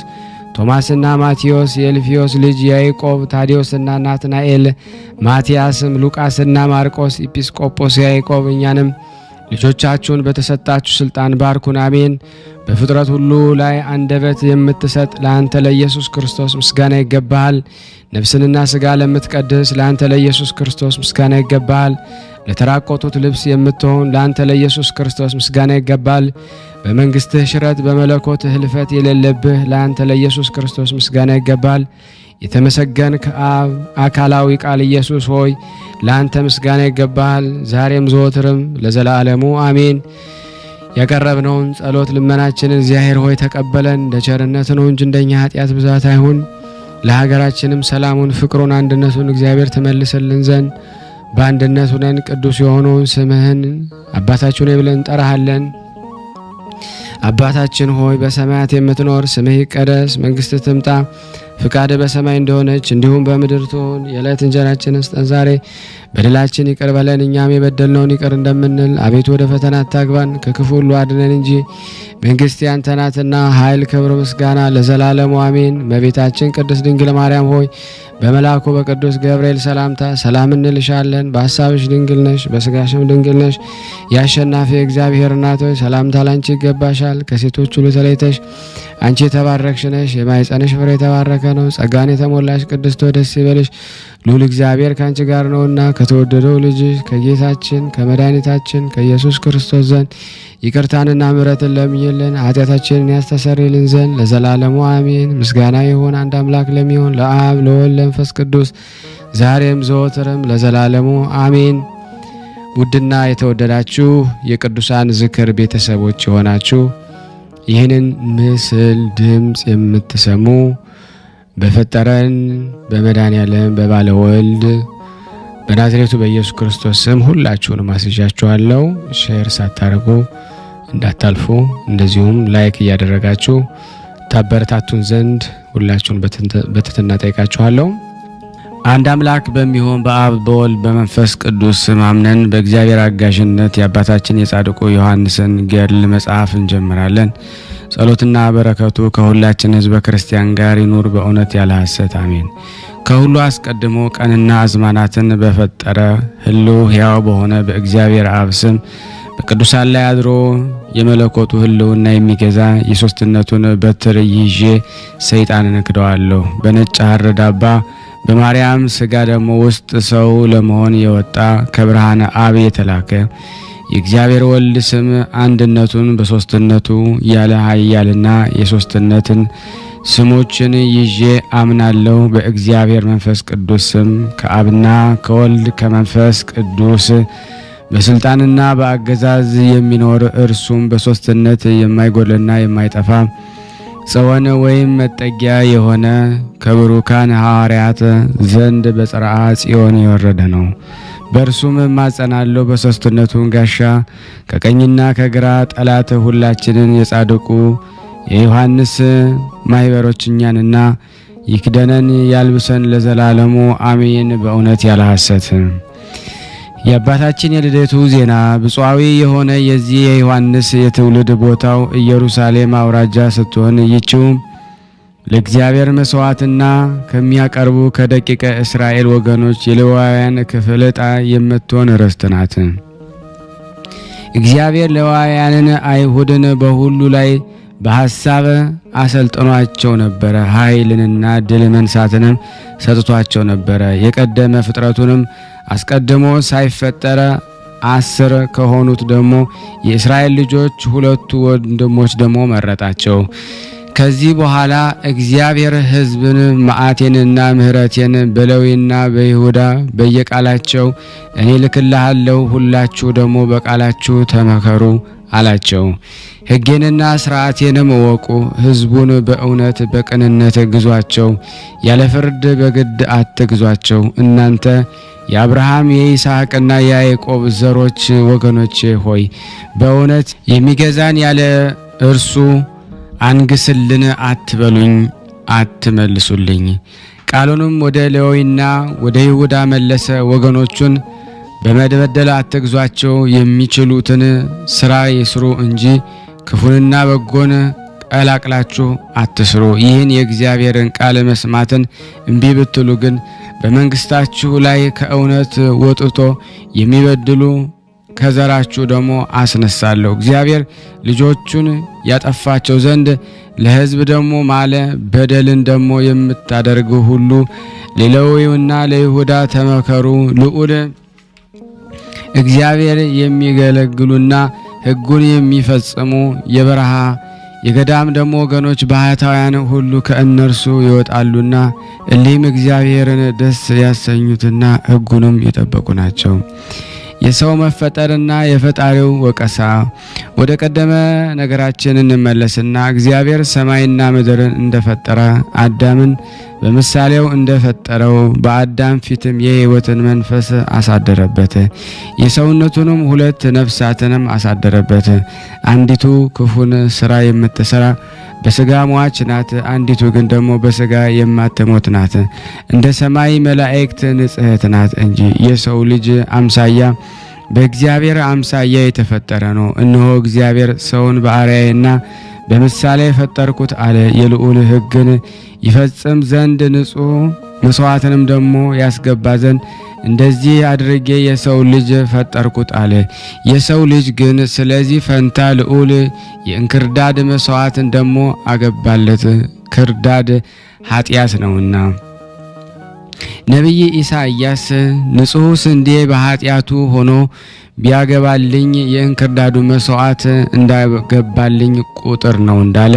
[SPEAKER 1] ቶማስና ማቴዎስ፣ የእልፍዮስ ልጅ ያዕቆብ፣ ታዲዮስና ናትናኤል፣ ማቲያስም፣ ሉቃስና ማርቆስ፣ ኤጲስቆጶስ ያዕቆብ፣ እኛንም ልጆቻችሁን በተሰጣችሁ ሥልጣን ባርኩን አሜን። በፍጥረት ሁሉ ላይ አንደበት የምትሰጥ ለአንተ ለኢየሱስ ክርስቶስ ምስጋና ይገባሃል። ነፍስንና ሥጋ ለምትቀድስ ለአንተ ለኢየሱስ ክርስቶስ ምስጋና ይገባሃል። ለተራቆቱት ልብስ የምትሆን ለአንተ ለኢየሱስ ክርስቶስ ምስጋና ይገባል። በመንግሥትህ ሽረት በመለኮት ህልፈት የሌለብህ ለአንተ ለኢየሱስ ክርስቶስ ምስጋና ይገባል። የተመሰገንክ አብ አካላዊ ቃል ኢየሱስ ሆይ ለአንተ ምስጋና ይገባል፣ ዛሬም ዘወትርም ለዘላለሙ አሜን። ያቀረብነውን ጸሎት ልመናችንን እግዚአብሔር ሆይ ተቀበለን። እንደ ቸርነት ነው እንጂ እንደኛ ኃጢአት ብዛት አይሁን። ለሀገራችንም ሰላሙን፣ ፍቅሩን፣ አንድነቱን እግዚአብሔር ትመልስልን ዘንድ በአንድነት ሆነን ቅዱስ የሆነውን ስምህን አባታችን ሆይ ብለን እንጠራሃለን። አባታችን ሆይ በሰማያት የምትኖር ስምህ ይቀደስ፣ መንግሥትህ ትምጣ፣ ፍቃድህ በሰማይ እንደሆነች እንዲሁም በምድር ትሁን። የዕለት እንጀራችንን ስጠን ዛሬ፣ በደላችን ይቅር በለን እኛም የበደልነውን ይቅር እንደምንል። አቤቱ ወደ ፈተና አታግባን ከክፉ ሁሉ አድነን እንጂ መንግሥት ያንተ ናትና ኃይል፣ ክብር፣ ምስጋና ለዘላለሙ አሜን። እመቤታችን ቅድስት ድንግል ማርያም ሆይ በመልአኩ በቅዱስ ገብርኤል ሰላምታ ሰላም እንልሻለን። በሐሳብሽ ድንግል ነሽ፣ በሥጋሽም ድንግል ነሽ። የአሸናፊ እግዚአብሔር እናት ሆይ ሰላምታ ላንቺ ይገባሻል። ከሴቶች ሁሉ ተለይተሽ አንቺ የተባረክሽ ነሽ፣ የማኅፀንሽ ፍሬ የተባረከ ነው። ጸጋን የተሞላሽ ቅድስት ሆይ ደስ ይበልሽ፣ ልዑል እግዚአብሔር ከአንቺ ጋር ነውና ከተወደደው ልጅሽ ከጌታችን ከመድኃኒታችን ከኢየሱስ ክርስቶስ ዘንድ ይቅርታንና ምሕረትን ለምኝልን ኃጢአታችንን ያስተሰርይልን ዘንድ ለዘላለሙ አሜን። ምስጋና ይሁን አንድ አምላክ ለሚሆን ለአብ ለወልድ ለመንፈስ ቅዱስ ዛሬም ዘወትርም ለዘላለሙ አሜን። ውድና የተወደዳችሁ የቅዱሳን ዝክር ቤተሰቦች የሆናችሁ ይህንን ምስል ድምፅ የምትሰሙ በፈጠረን በመድኃኔዓለም በባለ ወልድ በናዝሬቱ በኢየሱስ ክርስቶስ ስም ሁላችሁንም አስዣችኋለሁ። ሼር ሳታደርጉ እንዳታልፉ፣ እንደዚሁም ላይክ እያደረጋችሁ ታበረታቱን ዘንድ ሁላችሁን በትህትና ጠይቃችኋለሁ። አንድ አምላክ በሚሆን በአብ በወልድ በመንፈስ ቅዱስ ስም አምነን በእግዚአብሔር አጋዥነት የአባታችን የጻድቁ ዮሐንስን ገድል መጽሐፍ እንጀምራለን። ጸሎትና በረከቱ ከሁላችን ሕዝበ ክርስቲያን ጋር ይኑር በእውነት ያለ ሐሰት አሜን። ከሁሉ አስቀድሞ ቀንና አዝማናትን በፈጠረ ሕልው ሕያው በሆነ በእግዚአብሔር አብ ስም በቅዱሳን ላይ አድሮ የመለኮቱ ሕልውና የሚገዛ የሶስትነቱን በትር ይዤ ሰይጣንን እክደዋለሁ። በነጭ ሐር ዳባ በማርያም ስጋ ደግሞ ውስጥ ሰው ለመሆን የወጣ ከብርሃነ አብ የተላከ የእግዚአብሔር ወልድ ስም አንድነቱን በሶስትነቱ ያለ ኃያልና የሶስትነትን ስሞችን ይዤ አምናለሁ። በእግዚአብሔር መንፈስ ቅዱስ ስም ከአብና ከወልድ ከመንፈስ ቅዱስ በስልጣንና በአገዛዝ የሚኖር እርሱም በሶስትነት የማይጎልና የማይጠፋ ጽዮን ወይም መጠጊያ የሆነ ከብሩካን ሐዋርያት ዘንድ በጽርዓ ጽዮን የወረደ ነው። በእርሱም ማጸናለሁ በሶስትነቱ ጋሻ ከቀኝና ከግራ ጠላት ሁላችንን የጻድቁ የዮሐንስ ማህበሮችኛንና ይክደነን ያልብሰን ለዘላለሙ አሜን። በእውነት ያለ ሐሰት የአባታችን የልደቱ ዜና ብፁዓዊ የሆነ የዚህ የዮሐንስ የትውልድ ቦታው ኢየሩሳሌም አውራጃ ስትሆን ይህችው ለእግዚአብሔር መስዋዕትና ከሚያቀርቡ ከደቂቀ እስራኤል ወገኖች የሌዋውያን ክፍል ዕጣ የምትሆን ርስት ናት። እግዚአብሔር ሌዋውያንን አይሁድን በሁሉ ላይ በሐሳብ አሰልጥኗቸው ነበረ። ኃይልንና ድል መንሳትንም ሰጥቷቸው ነበረ። የቀደመ ፍጥረቱንም አስቀድሞ ሳይፈጠረ 10 ከሆኑት ደግሞ የእስራኤል ልጆች 2 ወንድሞች ደግሞ መረጣቸው። ከዚህ በኋላ እግዚአብሔር ሕዝብን መዓቴንና ምሕረቴን በሌዊና በይሁዳ በየቃላቸው እኔ ልክልሃለሁ፣ ሁላችሁ ደግሞ በቃላችሁ ተመከሩ አላቸው። ሕጌንና ሥርዓቴንም እወቁ፣ ሕዝቡን በእውነት በቅንነት ግዟቸው፣ ያለ ፍርድ በግድ አትግዟቸው። እናንተ የአብርሃም የይስሐቅና የያዕቆብ ዘሮች ወገኖቼ ሆይ በእውነት የሚገዛን ያለ እርሱ አንግስልን አትበሉኝ፣ አትመልሱልኝ። ቃሉንም ወደ ሌዊና ወደ ይሁዳ መለሰ። ወገኖቹን በመበደል አትግዟቸው፣ የሚችሉትን ሥራ ይስሩ እንጂ ክፉንና በጎን ቀላቅላችሁ አትስሩ። ይህን የእግዚአብሔርን ቃል መስማትን እምቢ ብትሉ ግን በመንግስታችሁ ላይ ከእውነት ወጥቶ የሚበድሉ ከዘራችሁ ደግሞ አስነሳለሁ። እግዚአብሔር ልጆቹን ያጠፋቸው ዘንድ ለሕዝብ ደግሞ ማለ። በደልን ደግሞ የምታደርጉ ሁሉ ለሌዊና ለይሁዳ ተመከሩ። ልዑል እግዚአብሔር የሚገለግሉና ሕጉን የሚፈጽሙ የበረሃ የገዳም ደግሞ ወገኖች ባህታውያን ሁሉ ከእነርሱ ይወጣሉና እሊህም እግዚአብሔርን ደስ ያሰኙትና ሕጉንም የጠበቁ ናቸው። የሰው መፈጠርና የፈጣሪው ወቀሳ። ወደ ቀደመ ነገራችን እንመለስና እግዚአብሔር ሰማይና ምድርን እንደፈጠረ አዳምን በምሳሌው እንደፈጠረው በአዳም ፊትም የሕይወትን መንፈስ አሳደረበት። የሰውነቱንም 2 ነፍሳትንም አሳደረበት። አንዲቱ ክፉን ስራ የምትሰራ በስጋ ሟች ናት፣ አንዲቱ ግን ደግሞ በስጋ የማትሞት ናት። እንደ ሰማይ መላእክት ንጽሕት ናት እንጂ የሰው ልጅ አምሳያ በእግዚአብሔር አምሳያ የተፈጠረ ነው። እነሆ እግዚአብሔር ሰውን በአርአያዬና በምሳሌ ፈጠርኩት አለ። የልዑል ሕግን ይፈጽም ዘንድ ንጹሕ መስዋዕትንም ደግሞ ያስገባ ዘንድ እንደዚህ አድርጌ የሰው ልጅ ፈጠርኩት አለ። የሰው ልጅ ግን ስለዚህ ፈንታ ልዑል የእንክርዳድ መስዋዕትን ደግሞ አገባለት፣ ክርዳድ ኃጢአት ነውና። ነቢይ ኢሳይያስ ንጹሕ ስንዴ በኃጢአቱ ሆኖ ቢያገባልኝ የእንክርዳዱ መስዋዕት እንዳገባልኝ ቁጥር ነው እንዳለ።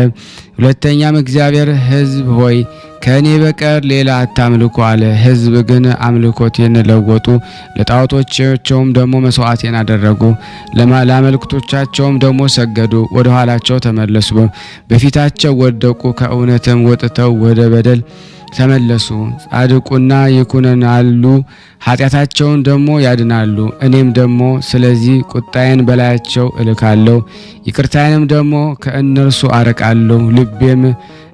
[SPEAKER 1] ሁለተኛም እግዚአብሔር ሕዝብ ሆይ ከእኔ በቀር ሌላ አታምልኩ አለ። ሕዝብ ግን አምልኮቴን ለወጡ፣ ለጣዖቶቻቸውም ደግሞ መስዋዕቴን አደረጉ፣ ለአማልክቶቻቸውም ደግሞ ሰገዱ። ወደ ኋላቸው ተመለሱ፣ በፊታቸው ወደቁ፣ ከእውነትም ወጥተው ወደ በደል ተመለሱ። ጻድቁና ይኩነናሉ፣ ኃጢአታቸውን ደግሞ ያድናሉ። እኔም ደግሞ ስለዚህ ቁጣዬን በላያቸው እልካለሁ፣ ይቅርታዬንም ደግሞ ከእነርሱ አርቃለሁ፣ ልቤም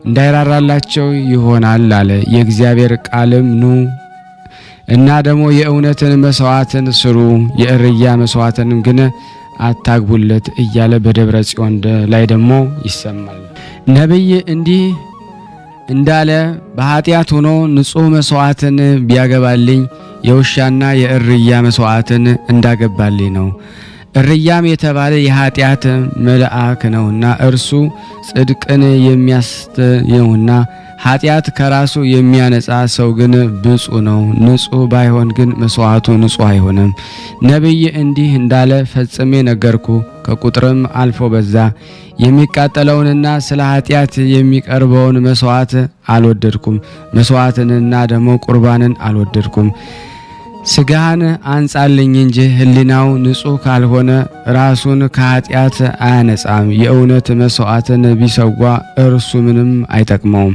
[SPEAKER 1] እንዳይራራላቸው ይሆናል አለ። የእግዚአብሔር ቃልም ኑ እና ደግሞ የእውነትን መስዋዕትን ስሩ፣ የእርያ መስዋዕትን ግን አታግቡለት እያለ በደብረ ጽዮን ላይ ደግሞ ይሰማል። ነብይ እንዲህ እንዳለ በኃጢአት ሆኖ ንጹህ መስዋዕትን ቢያገባልኝ የውሻና የእርያ መስዋዕትን እንዳገባልኝ ነው። እርያም የተባለ የኃጢአት መልአክ ነውና እርሱ ጽድቅን የሚያስተየውና ኃጢአት ከራሱ የሚያነጻ ሰው ግን ብፁዕ ነው። ንጹህ ባይሆን ግን መስዋዕቱ ንጹህ አይሆንም። ነብይ እንዲህ እንዳለ ፈጽሜ ነገርኩ፣ ከቁጥርም አልፎ በዛ። የሚቃጠለውንና ስለ ኃጢአት የሚቀርበውን መስዋዕት አልወደድኩም፣ መስዋዕትንና ደግሞ ቁርባንን አልወደድኩም። ስጋህን አንጻልኝ እንጂ ሕሊናው ንጹህ ካልሆነ ራሱን ከኃጢአት አያነጻም። የእውነት መስዋዕትን ቢሰዋ እርሱ ምንም አይጠቅመውም።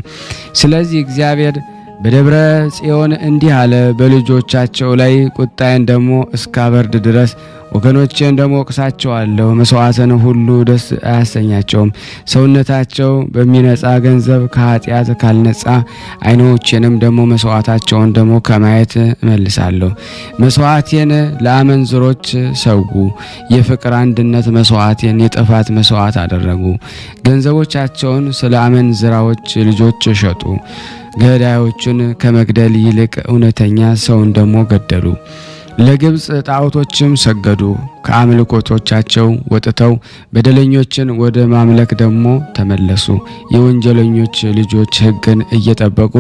[SPEAKER 1] ስለዚህ እግዚአብሔር በደብረ ጽዮን እንዲህ አለ፣ በልጆቻቸው ላይ ቁጣዬን ደግሞ እስካበርድ ድረስ ወገኖቼን ደግሞ ወቅሳቸዋለሁ። መስዋዕትን ሁሉ ደስ አያሰኛቸውም። ሰውነታቸው በሚነጻ ገንዘብ ከኃጢአት ካልነጻ ዓይኖቼንም ደግሞ መስዋዕታቸውን ደግሞ ከማየት እመልሳለሁ። መስዋዕቴን ለአመንዝሮች ሰው፣ የፍቅር አንድነት መስዋዕቴን የጥፋት መስዋዕት አደረጉ። ገንዘቦቻቸውን ስለ አመንዝራዎች ልጆች ሸጡ። ገዳዮችን ከመግደል ይልቅ እውነተኛ ሰውን ደግሞ ገደሉ። ለግብጽ ጣዖቶችም ሰገዱ። ከአምልኮቶቻቸው ወጥተው በደለኞችን ወደ ማምለክ ደግሞ ተመለሱ። የወንጀለኞች ልጆች ሕግን እየጠበቁ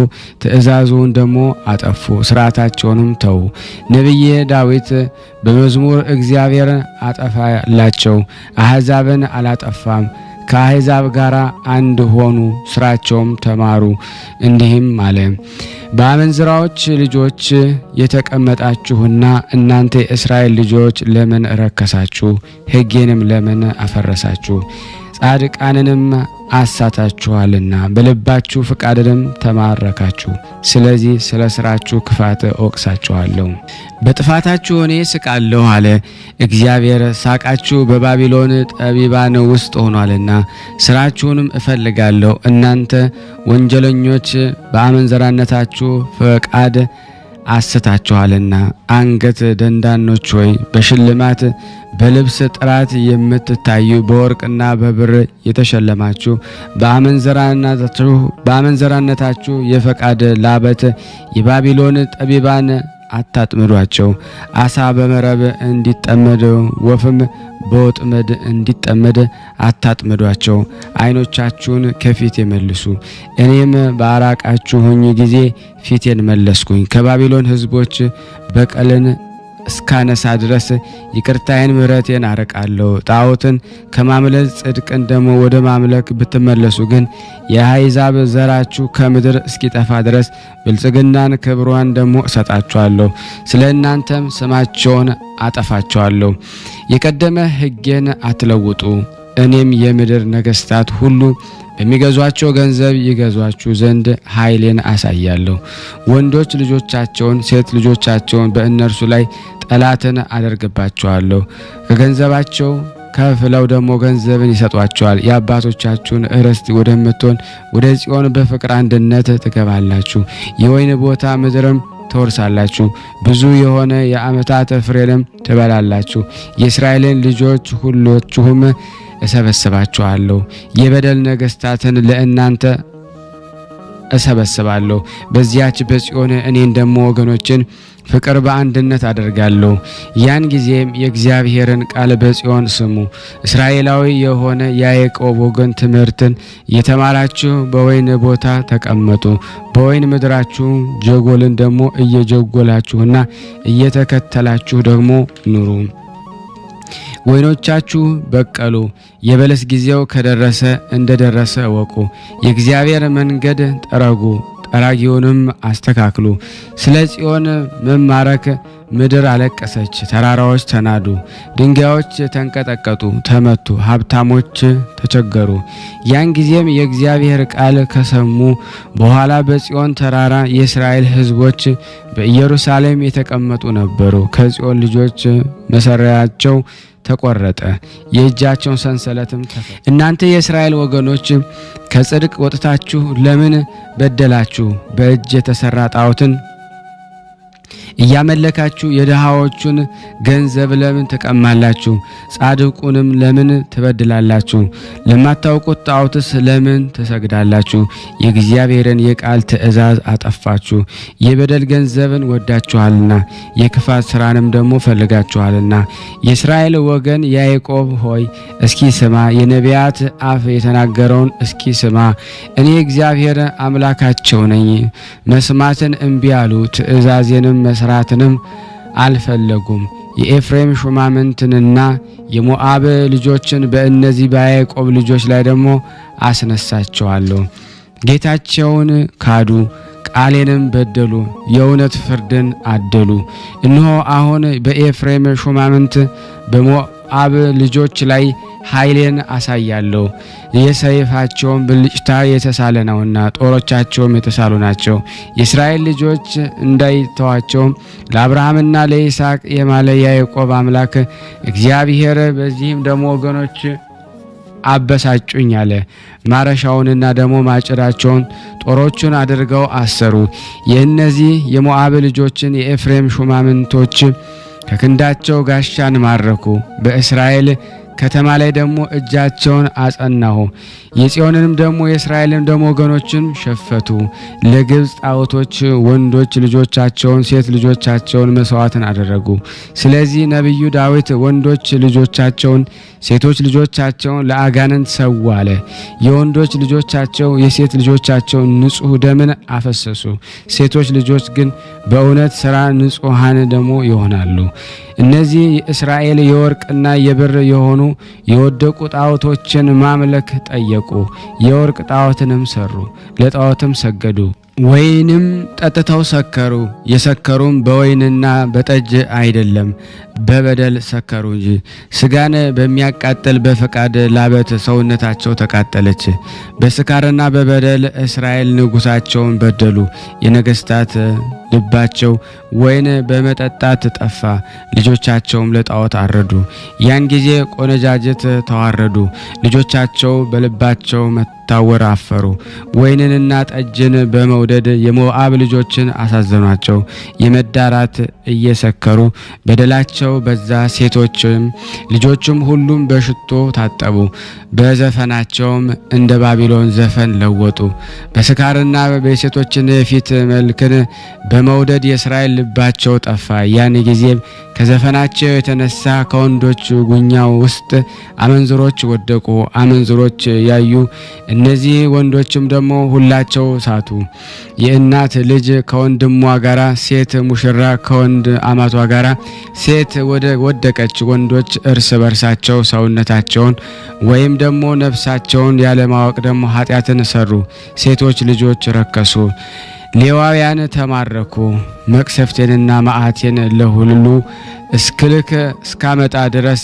[SPEAKER 1] ትእዛዙን ደግሞ አጠፉ፣ ስርዓታቸውንም ተዉ። ነቢየ ዳዊት በመዝሙር እግዚአብሔር አጠፋላቸው፣ አሕዛብን አላጠፋም፣ ከአሕዛብ ጋር አንድ ሆኑ፣ ስራቸውም ተማሩ። እንዲህም አለ፣ በአመንዝራዎች ልጆች የተቀመጣችሁና እናንተ የእስራኤል ልጆች ለምን ረከሳችሁ? ሕጌንም ለምን አፈረሳችሁ? ጻድቃንንም አሳታችኋልና በልባችሁ ፍቃድንም ተማረካችሁ። ስለዚህ ስለ ስራችሁ ክፋት እወቅሳችኋለሁ፣ በጥፋታችሁ እኔ ስቃለሁ አለ እግዚአብሔር። ሳቃችሁ በባቢሎን ጠቢባን ውስጥ ሆኗልና ስራችሁንም እፈልጋለሁ። እናንተ ወንጀለኞች በአመንዘራነታችሁ ፈቃድ አስታችኋልና። አንገት ደንዳኖች ሆይ በሽልማት በልብስ ጥራት የምትታዩ በወርቅና በብር የተሸለማችሁ በአመንዘራነታችሁ የፈቃድ ላበት የባቢሎን ጠቢባን አታጥምዷቸው። አሳ በመረብ እንዲጠመድ ወፍም በወጥመድ እንዲጠመድ አታጥምዷቸው። ዓይኖቻችሁን ከፊት መልሱ፣ እኔም ባራቃችሁኝ ጊዜ ፊቴን መለስኩኝ። ከባቢሎን ሕዝቦች በቀልን እስካነሳ ድረስ ይቅርታዬን ምሕረቴን አርቃለሁ። ጣዖትን ከማምለክ ጽድቅን ደግሞ ወደ ማምለክ ብትመለሱ ግን የአሕዛብ ዘራችሁ ከምድር እስኪጠፋ ድረስ ብልጽግናን ክብሯን ደግሞ እሰጣችኋለሁ። ስለ እናንተም ስማቸውን አጠፋቸዋለሁ። የቀደመ ሕጌን አትለውጡ። እኔም የምድር ነገሥታት ሁሉ በሚገዟቸው ገንዘብ ይገዟችሁ ዘንድ ኃይሌን አሳያለሁ። ወንዶች ልጆቻቸውን ሴት ልጆቻቸውን በእነርሱ ላይ ጠላትን አደርግባቸዋለሁ። ከገንዘባቸው ከፍለው ደግሞ ገንዘብን ይሰጧቸዋል። የአባቶቻችሁን ርስት ወደምትሆን ወደ ጽዮን በፍቅር አንድነት ትገባላችሁ። የወይን ቦታ ምድርም ትወርሳላችሁ። ብዙ የሆነ የዓመታት ፍሬንም ትበላላችሁ። የእስራኤልን ልጆች ሁላችሁም እሰበስባችኋለሁ። የበደል ነገሥታትን ለእናንተ እሰበስባለሁ። በዚያች በጽዮን እኔን ደግሞ ወገኖችን ፍቅር በአንድነት አደርጋለሁ። ያን ጊዜም የእግዚአብሔርን ቃል በጽዮን ስሙ። እስራኤላዊ የሆነ የያዕቆብ ወገን ትምህርትን የተማራችሁ በወይን ቦታ ተቀመጡ። በወይን ምድራችሁ ጀጎልን ደግሞ እየጀጎላችሁና እየተከተላችሁ ደግሞ ኑሩ። ወይኖቻችሁ በቀሉ፣ የበለስ ጊዜው ከደረሰ እንደደረሰ እወቁ። የእግዚአብሔር መንገድ ጠረጉ፣ ጠራጊውንም አስተካክሉ። ስለ ጽዮን መማረክ ምድር አለቀሰች፣ ተራራዎች ተናዱ፣ ድንጋዮች ተንቀጠቀጡ፣ ተመቱ፣ ሀብታሞች ተቸገሩ። ያን ጊዜም የእግዚአብሔር ቃል ከሰሙ በኋላ በጽዮን ተራራ የእስራኤል ሕዝቦች በኢየሩሳሌም የተቀመጡ ነበሩ። ከጽዮን ልጆች መሰሪያቸው ተቆረጠ፣ የእጃቸውን ሰንሰለትም ተፈታ። እናንተ የእስራኤል ወገኖች ከጽድቅ ወጥታችሁ ለምን በደላችሁ? በእጅ የተሰራ ጣዖትን እያመለካችሁ የድሃዎቹን ገንዘብ ለምን ተቀማላችሁ? ጻድቁንም ለምን ትበድላላችሁ? ለማታውቁት ጣዖትስ ለምን ትሰግዳላችሁ? የእግዚአብሔርን የቃል ትእዛዝ አጠፋችሁ። የበደል ገንዘብን ወዳችኋልና የክፋት ስራንም ደግሞ ፈልጋችኋልና። የእስራኤል ወገን ያዕቆብ ሆይ እስኪ ስማ፣ የነቢያት አፍ የተናገረውን እስኪ ስማ። እኔ እግዚአብሔር አምላካቸው ነኝ። መስማትን እምቢ አሉ፣ ትእዛዜንም መስራትንም አልፈለጉም። የኤፍሬም ሹማምንትንና የሞዓብ ልጆችን በእነዚህ በያዕቆብ ልጆች ላይ ደግሞ አስነሳቸዋለሁ። ጌታቸውን ካዱ፣ ቃሌንም በደሉ፣ የእውነት ፍርድን አደሉ። እነሆ አሁን በኤፍሬም ሹማምንት በሞዓብ ልጆች ላይ ኃይሌን አሳያለሁ። የሰይፋቸውን ብልጭታ የተሳለ ነውና ጦሮቻቸውም የተሳሉ ናቸው። የእስራኤል ልጆች እንዳይተዋቸው ለአብርሃምና ለይስሐቅ የማለ ያዕቆብ አምላክ እግዚአብሔር በዚህም ደግሞ ወገኖች አበሳጩኝ አለ። ማረሻውንና ደግሞ ማጭዳቸውን ጦሮቹን አድርገው አሰሩ። የእነዚህ የሞዓብ ልጆችን የኤፍሬም ሹማምንቶች ከክንዳቸው ጋሻን ማረኩ። በእስራኤል ከተማ ላይ ደግሞ እጃቸውን አጸናሁ። የጽዮንንም ደግሞ የእስራኤልን ደግሞ ወገኖችን ሸፈቱ። ለግብጽ ጣዖቶች ወንዶች ልጆቻቸውን ሴት ልጆቻቸውን መስዋዕትን አደረጉ። ስለዚህ ነቢዩ ዳዊት ወንዶች ልጆቻቸውን ሴቶች ልጆቻቸውን ለአጋንንት ሰው አለ። የወንዶች ልጆቻቸው የሴት ልጆቻቸው ንጹሕ ደምን አፈሰሱ። ሴቶች ልጆች ግን በእውነት ሥራ ንጹሐን ደግሞ ይሆናሉ። እነዚህ የእስራኤል የወርቅና የብር የሆኑ የወደቁ ጣዖቶችን ማምለክ ጠየቁ። የወርቅ ጣዖትንም ሰሩ፣ ለጣዖትም ሰገዱ። ወይንም ጠጥተው ሰከሩ። የሰከሩም በወይንና በጠጅ አይደለም፣ በበደል ሰከሩ እንጂ። ስጋን በሚያቃጥል በፈቃድ ላበት ሰውነታቸው ተቃጠለች። በስካርና በበደል እስራኤል ንጉሳቸውን በደሉ። የነገስታት ልባቸው ወይን በመጠጣት ጠፋ፣ ልጆቻቸውም ለጣዖት አረዱ። ያን ጊዜ ቆነጃጅት ተዋረዱ፣ ልጆቻቸው በልባቸው መታወር አፈሩ። ወይንንና ጠጅን በመውደድ የሞዓብ ልጆችን አሳዘኗቸው። የመዳራት እየሰከሩ በደላቸው በዛ። ሴቶችም ልጆችም ሁሉም በሽቶ ታጠቡ፣ በዘፈናቸውም እንደ ባቢሎን ዘፈን ለወጡ። በስካርና በሴቶችን የፊት መልክን በመውደድ የእስራኤል ልባቸው ጠፋ። ያን ጊዜም ከዘፈናቸው የተነሳ ከወንዶች ጉኛው ውስጥ አመንዝሮች ወደቁ። አመንዝሮች ያዩ። እነዚህ ወንዶችም ደግሞ ሁላቸው ሳቱ። የእናት ልጅ ከወንድሟ ጋራ፣ ሴት ሙሽራ ከወንድ አማቷ ጋራ ሴት ወደቀች። ወንዶች እርስ በርሳቸው ሰውነታቸውን ወይም ደግሞ ነፍሳቸውን ያለማወቅ ደግሞ ኃጢአትን ሰሩ። ሴቶች ልጆች ረከሱ። ሌዋውያን ተማረኩ። መቅሰፍቴንና መዓቴን ለሁሉ እስክልክ እስካመጣ ድረስ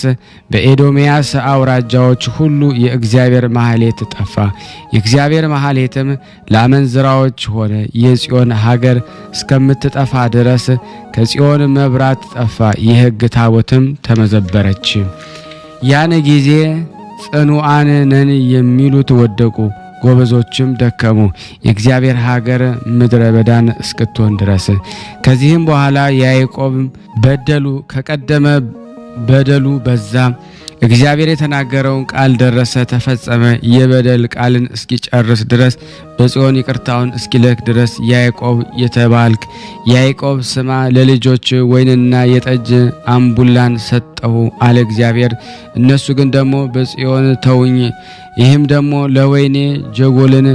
[SPEAKER 1] በኤዶምያስ አውራጃዎች ሁሉ የእግዚአብሔር ማህሌት ጠፋ። የእግዚአብሔር ማህሌትም ለአመንዝራዎች ሆነ። የጽዮን ሀገር እስከምትጠፋ ድረስ ከጽዮን መብራት ጠፋ። የሕግ ታቦትም ተመዘበረች። ያን ጊዜ ጽኑዓን ነን የሚሉት ወደቁ፣ ጎበዞችም ደከሙ፣ የእግዚአብሔር ሀገር ምድረ በዳን እስክትሆን ድረስ። ከዚህም በኋላ ያዕቆብ በደሉ ከቀደመ በደሉ በዛ። እግዚአብሔር የተናገረውን ቃል ደረሰ፣ ተፈጸመ። የበደል ቃልን እስኪጨርስ ድረስ በጽዮን ይቅርታውን እስኪልክ ድረስ ያዕቆብ የተባልክ ያዕቆብ ስማ፣ ለልጆች ወይንና የጠጅ አምቡላን ሰጠሁ አለ እግዚአብሔር። እነሱ ግን ደግሞ በጽዮን ተውኝ። ይህም ደግሞ ለወይኔ ጀጎልን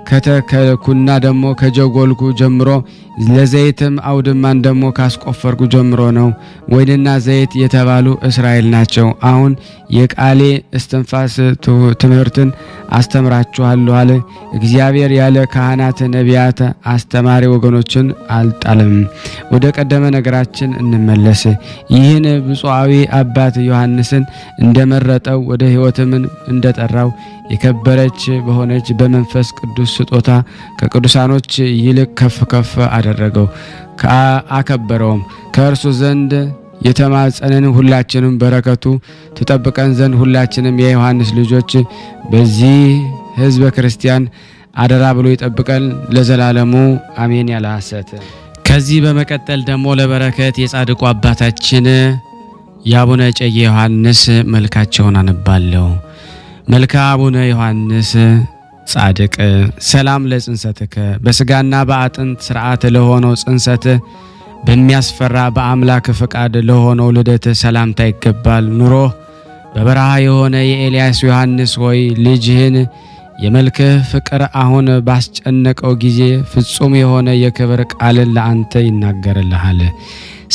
[SPEAKER 1] ከተከልኩና ደግሞ ከጀጎልኩ ጀምሮ ለዘይትም አውድማን ደግሞ ካስቆፈርኩ ጀምሮ ነው። ወይንና ዘይት የተባሉ እስራኤል ናቸው። አሁን የቃሌ እስትንፋስ ትምህርትን አስተምራችኋለሁ አለ እግዚአብሔር። ያለ ካህናት ነቢያት አስተማሪ ወገኖችን አልጣለም። ወደ ቀደመ ነገራችን እንመለስ። ይህን ብፁዓዊ አባት ዮሐንስን እንደመረጠው ወደ ሕይወትም እንደጠራው የከበረች በሆነች በመንፈስ ቅዱስ ስጦታ ከቅዱሳኖች ይልቅ ከፍ ከፍ አደረገው፣ አከበረውም። ከእርሱ ዘንድ የተማጸንን ሁላችንም በረከቱ ተጠብቀን ዘንድ ሁላችንም የዮሐንስ ልጆች በዚህ ሕዝበ ክርስቲያን አደራ ብሎ ይጠብቀን ለዘላለሙ አሜን። ያለ ሐሰት ከዚህ በመቀጠል ደግሞ ለበረከት የጻድቁ አባታችን የአቡነ እጨጌ ዮሐንስ መልካቸውን አነባለሁ። መልካ አቡነ ዮሐንስ ጻድቅ ሰላም ለጽንሰትከ በስጋና በአጥንት ሥርዓት ለሆነው ጽንሰት በሚያስፈራ በአምላክ ፍቃድ ለሆነው ልደት ሰላምታ ይገባል። ኑሮ በበረሃ የሆነ የኤልያስ ዮሐንስ ሆይ ልጅህን የመልክህ ፍቅር አሁን ባስጨነቀው ጊዜ ፍጹም የሆነ የክብር ቃልን ለአንተ ይናገርልሃል።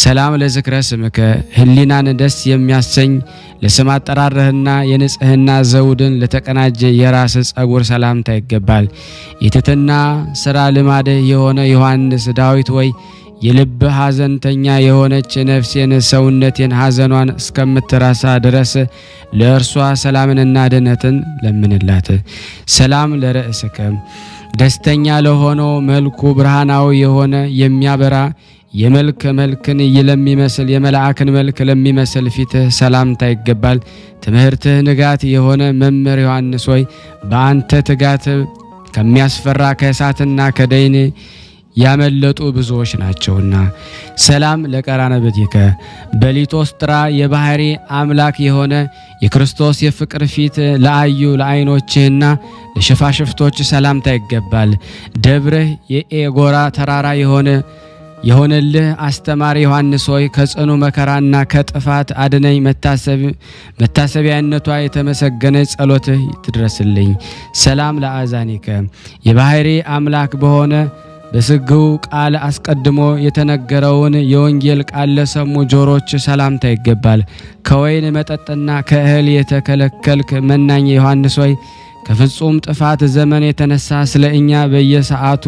[SPEAKER 1] ሰላም ለዝክረ ስምከ ህሊናን ደስ የሚያሰኝ ለስም አጠራርህና የንጽህና ዘውድን ለተቀናጀ የራስ ጸጉር ሰላምታ ይገባል። የትሕትና ሥራ ልማድህ የሆነ ዮሐንስ ዳዊት ወይ የልብ ሐዘንተኛ የሆነች ነፍሴን ሰውነቴን ሐዘኗን እስከምትረሳ ድረስ ለእርሷ ሰላምንና ድነትን ለምንላት። ሰላም ለርእስከ ደስተኛ ለሆነው መልኩ ብርሃናዊ የሆነ የሚያበራ መልክን ለሚመስል የመላእክን መልክ ለሚመስል ፊትህ ሰላምታ ይገባል። ትምህርትህ ንጋት የሆነ መምህር ዮሐንስ ሆይ በአንተ ትጋት ከሚያስፈራ ከእሳትና ከደይን ያመለጡ ብዙዎች ናቸውና። ሰላም ለቀራንብትከ በሊቶስጥራ የባህሪ አምላክ የሆነ የክርስቶስ የፍቅር ፊት ለአዩ ለዓይኖችህና ለሽፋሽፍቶች ሰላምታ ይገባል። ደብርህ የኤጎራ ተራራ የሆነልህ አስተማሪ ዮሐንስ ሆይ ከጽኑ መከራና ከጥፋት አድነኝ። መታሰቢያነቷ የተመሰገነ ጸሎትህ ትድረስልኝ። ሰላም ለአዛኒከ የባህሪ አምላክ በሆነ በስግው ቃል አስቀድሞ የተነገረውን የወንጌል ቃል ለሰሙ ጆሮች ሰላምታ ይገባል። ከወይን መጠጥና ከእህል የተከለከልክ መናኝ ዮሐንስ ሆይ ከፍጹም ጥፋት ዘመን የተነሳ ስለ እኛ በየሰዓቱ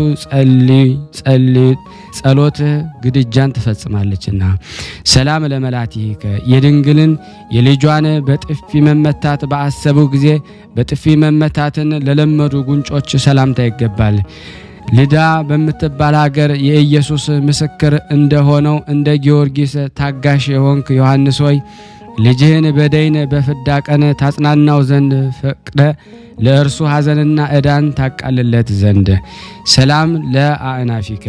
[SPEAKER 1] ጸሎትህ ግድጃን ትፈጽማለችና። ሰላም ለመላቲከ የድንግልን የልጇን በጥፊ መመታት በአሰቡ ጊዜ በጥፊ መመታትን ለለመዱ ጉንጮች ሰላምታ ይገባል። ልዳ በምትባል ሀገር የኢየሱስ ምስክር እንደሆነው እንደ ጊዮርጊስ ታጋሽ የሆንክ ዮሐንስ ሆይ ልጅህን በደይን በፍዳ ቀን ታጽናናው ዘንድ ፈቅደ ለእርሱ ሐዘንና ዕዳን ታቃልለት ዘንድ። ሰላም ለአእናፊከ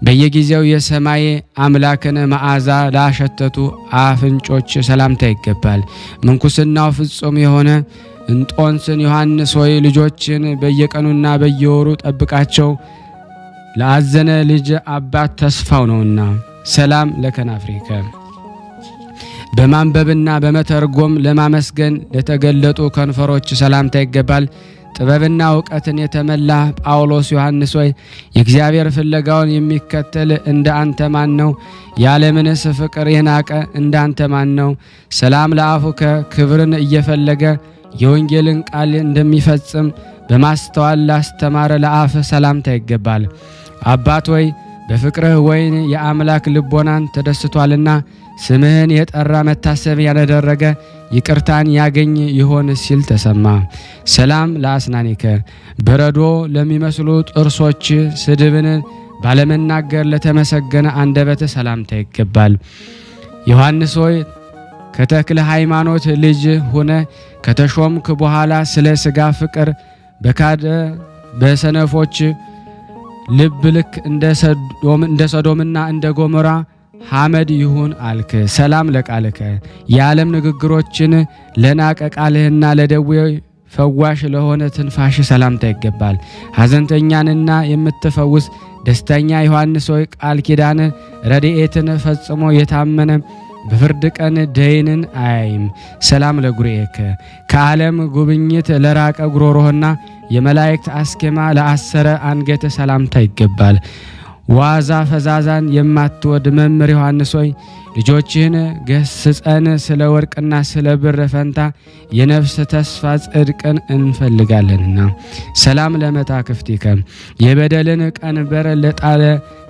[SPEAKER 1] በየጊዜው የሰማይ አምላክን መዓዛ ላሸተቱ አፍንጮች ሰላምታ ይገባል። ምንኩስናው ፍጹም የሆነ እንጦንስን ዮሐንስ ሆይ ልጆችን በየቀኑና በየወሩ ጠብቃቸው፣ ለአዘነ ልጅ አባት ተስፋው ነውና። ሰላም ለከናፍሪከ በማንበብና በመተርጎም ለማመስገን ለተገለጡ ከንፈሮች ሰላምታ ይገባል። ጥበብና ዕውቀትን የተመላ ጳውሎስ ዮሐንስ ሆይ የእግዚአብሔር ፍለጋውን የሚከተል እንደ አንተ ማን ነው? የዓለምንስ ፍቅር የናቀ እንደ አንተ ማን ነው? ሰላም ለአፉከ ክብርን እየፈለገ የወንጌልን ቃል እንደሚፈጽም በማስተዋል ላስተማረ ለአፍ ሰላምታ ይገባል። አባት ሆይ በፍቅርህ ወይን የአምላክ ልቦናን ተደስቷልና ስምህን የጠራ መታሰቢያ ያደረገ ይቅርታን ያገኝ ይሆን ሲል ተሰማ። ሰላም ለአስናኒከ በረዶ ለሚመስሉ ጥርሶች ስድብን ባለመናገር ለተመሰገነ አንደበት ሰላምታ ይገባል። ዮሐንስ ሆይ ከተክለ ሃይማኖት ልጅ ሆነ ከተሾምክ በኋላ ስለ ሥጋ ፍቅር በካደ በሰነፎች ልብ ልክ እንደ ሰዶምና እንደ ጎሞራ ሐመድ ይሁን አልክ። ሰላም ለቃልከ የዓለም ንግግሮችን ለናቀ ቃልህና ለደዌ ፈዋሽ ለሆነ ትንፋሽ ሰላምታ ይገባል። ሐዘንተኛንና የምትፈውስ ደስተኛ ዮሐንስ ሆይ ቃል ኪዳን ረድኤትን ፈጽሞ የታመነ በፍርድ ቀን ደይንን አያይም። ሰላም ለጉርኤከ ከዓለም ጉብኝት ለራቀ ጉሮሮህና የመላእክት አስኬማ ለአሰረ አንገት ሰላምታ ይገባል። ዋዛ ፈዛዛን የማትወድ መምህር ዮሐንስ ሆይ ልጆችህን ገስጸን ስለ ወርቅና ስለ ብር ፈንታ የነፍስ ተስፋ ጽድቅን እንፈልጋለንና። ሰላም ለመታክፍቲከ የበደልን ቀንበር ለጣለ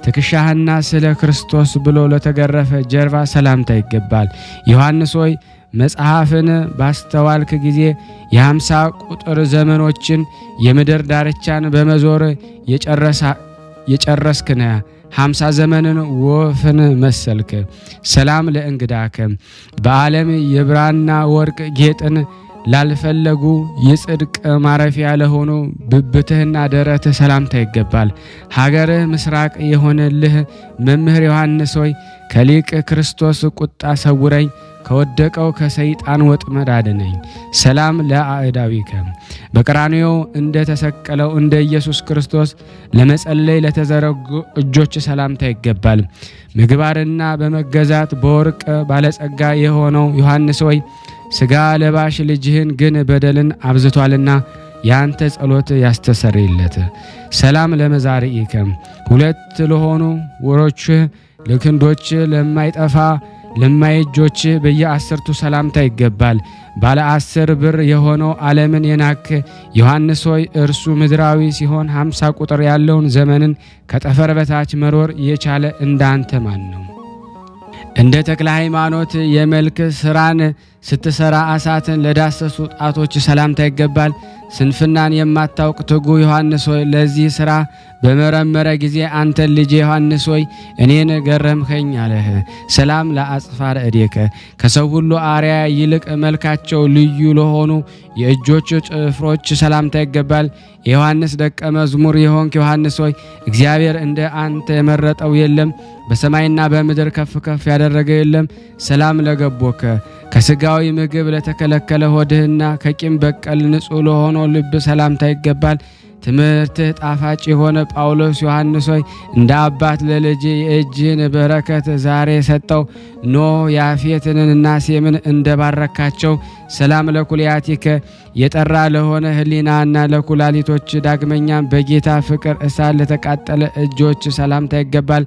[SPEAKER 1] ትከሻህና ስለ ክርስቶስ ብሎ ለተገረፈ ጀርባ ሰላምታ ይገባል። ዮሐንስ ሆይ መጽሐፍን ባስተዋልክ ጊዜ የ50 ቁጥር ዘመኖችን የምድር ዳርቻን በመዞር የጨረስክነ 50 ዘመንን ወፍን መሰልክ። ሰላም ለእንግዳከ በዓለም የብራና ወርቅ ጌጥን ላልፈለጉ የጽድቅ ማረፊያ ለሆኑ ብብትህና ደረትህ ሰላምታ ይገባል። ሀገርህ ምስራቅ የሆነልህ መምህር ዮሐንስ ሆይ ከሊቅ ክርስቶስ ቁጣ ሰውረኝ፣ ከወደቀው ከሰይጣን ወጥመድ አድነኝ። ሰላም ለአእዳዊከ በቀራንዮ እንደ ተሰቀለው እንደ ኢየሱስ ክርስቶስ ለመጸለይ ለተዘረጉ እጆች ሰላምታ ይገባል። ምግባርና በመገዛት በወርቅ ባለጸጋ የሆነው ዮሐንስ ሆይ ሥጋ ለባሽ ልጅህን ግን በደልን አብዝቷልና ያንተ ጸሎት ያስተሰርይለት። ሰላም ለመዛርኢከ ሁለት ለሆኑ ወሮችህ ለክንዶች ለማይጠፋ ለማይጆች በየ10ቱ ሰላምታ ይገባል። ባለ 10 ብር የሆነው ዓለምን የናክ ዮሐንስ ሆይ እርሱ ምድራዊ ሲሆን 50 ቁጥር ያለውን ዘመንን ከጠፈር በታች መሮር የቻለ እንዳንተ ማን ነው? እንደ ተክለ ሃይማኖት የመልክ ስራን ስትሰራ አሳትን ለዳሰሱ ጣቶች ሰላምታ ይገባል። ስንፍናን የማታውቅ ትጉ ዮሐንስ ሆይ ለዚህ ስራ በመረመረ ጊዜ አንተ ልጅ ዮሐንስ ሆይ እኔን ገረምከኝ አለህ። ሰላም ለአጽፋር እዴከ ከሰው ሁሉ አርያ ይልቅ መልካቸው ልዩ ለሆኑ የእጆች ጭፍሮች ሰላምታ ይገባል። የዮሐንስ ደቀ መዝሙር የሆንክ ዮሐንስ ሆይ እግዚአብሔር እንደ አንተ የመረጠው የለም፣ በሰማይና በምድር ከፍ ከፍ ያደረገ የለም። ሰላም ለገቦከ ከስጋዊ ምግብ ለተከለከለ ሆድህና ከቂም በቀል ንጹሕ ለሆነ ልብ ሰላምታ ይገባል። ትምህርትህ ጣፋጭ የሆነ ጳውሎስ ዮሐንስ ሆይ እንደ አባት ለልጅ የእጅህን በረከት ዛሬ ሰጠው። ኖህ ያፌትንና ሴምን እንደባረካቸው ሰላም ለኩልያቲከ የጠራ ለሆነ ህሊናና ለኩላሊቶች ዳግመኛም በጌታ ፍቅር እሳት ለተቃጠለ እጆች ሰላምታ ይገባል።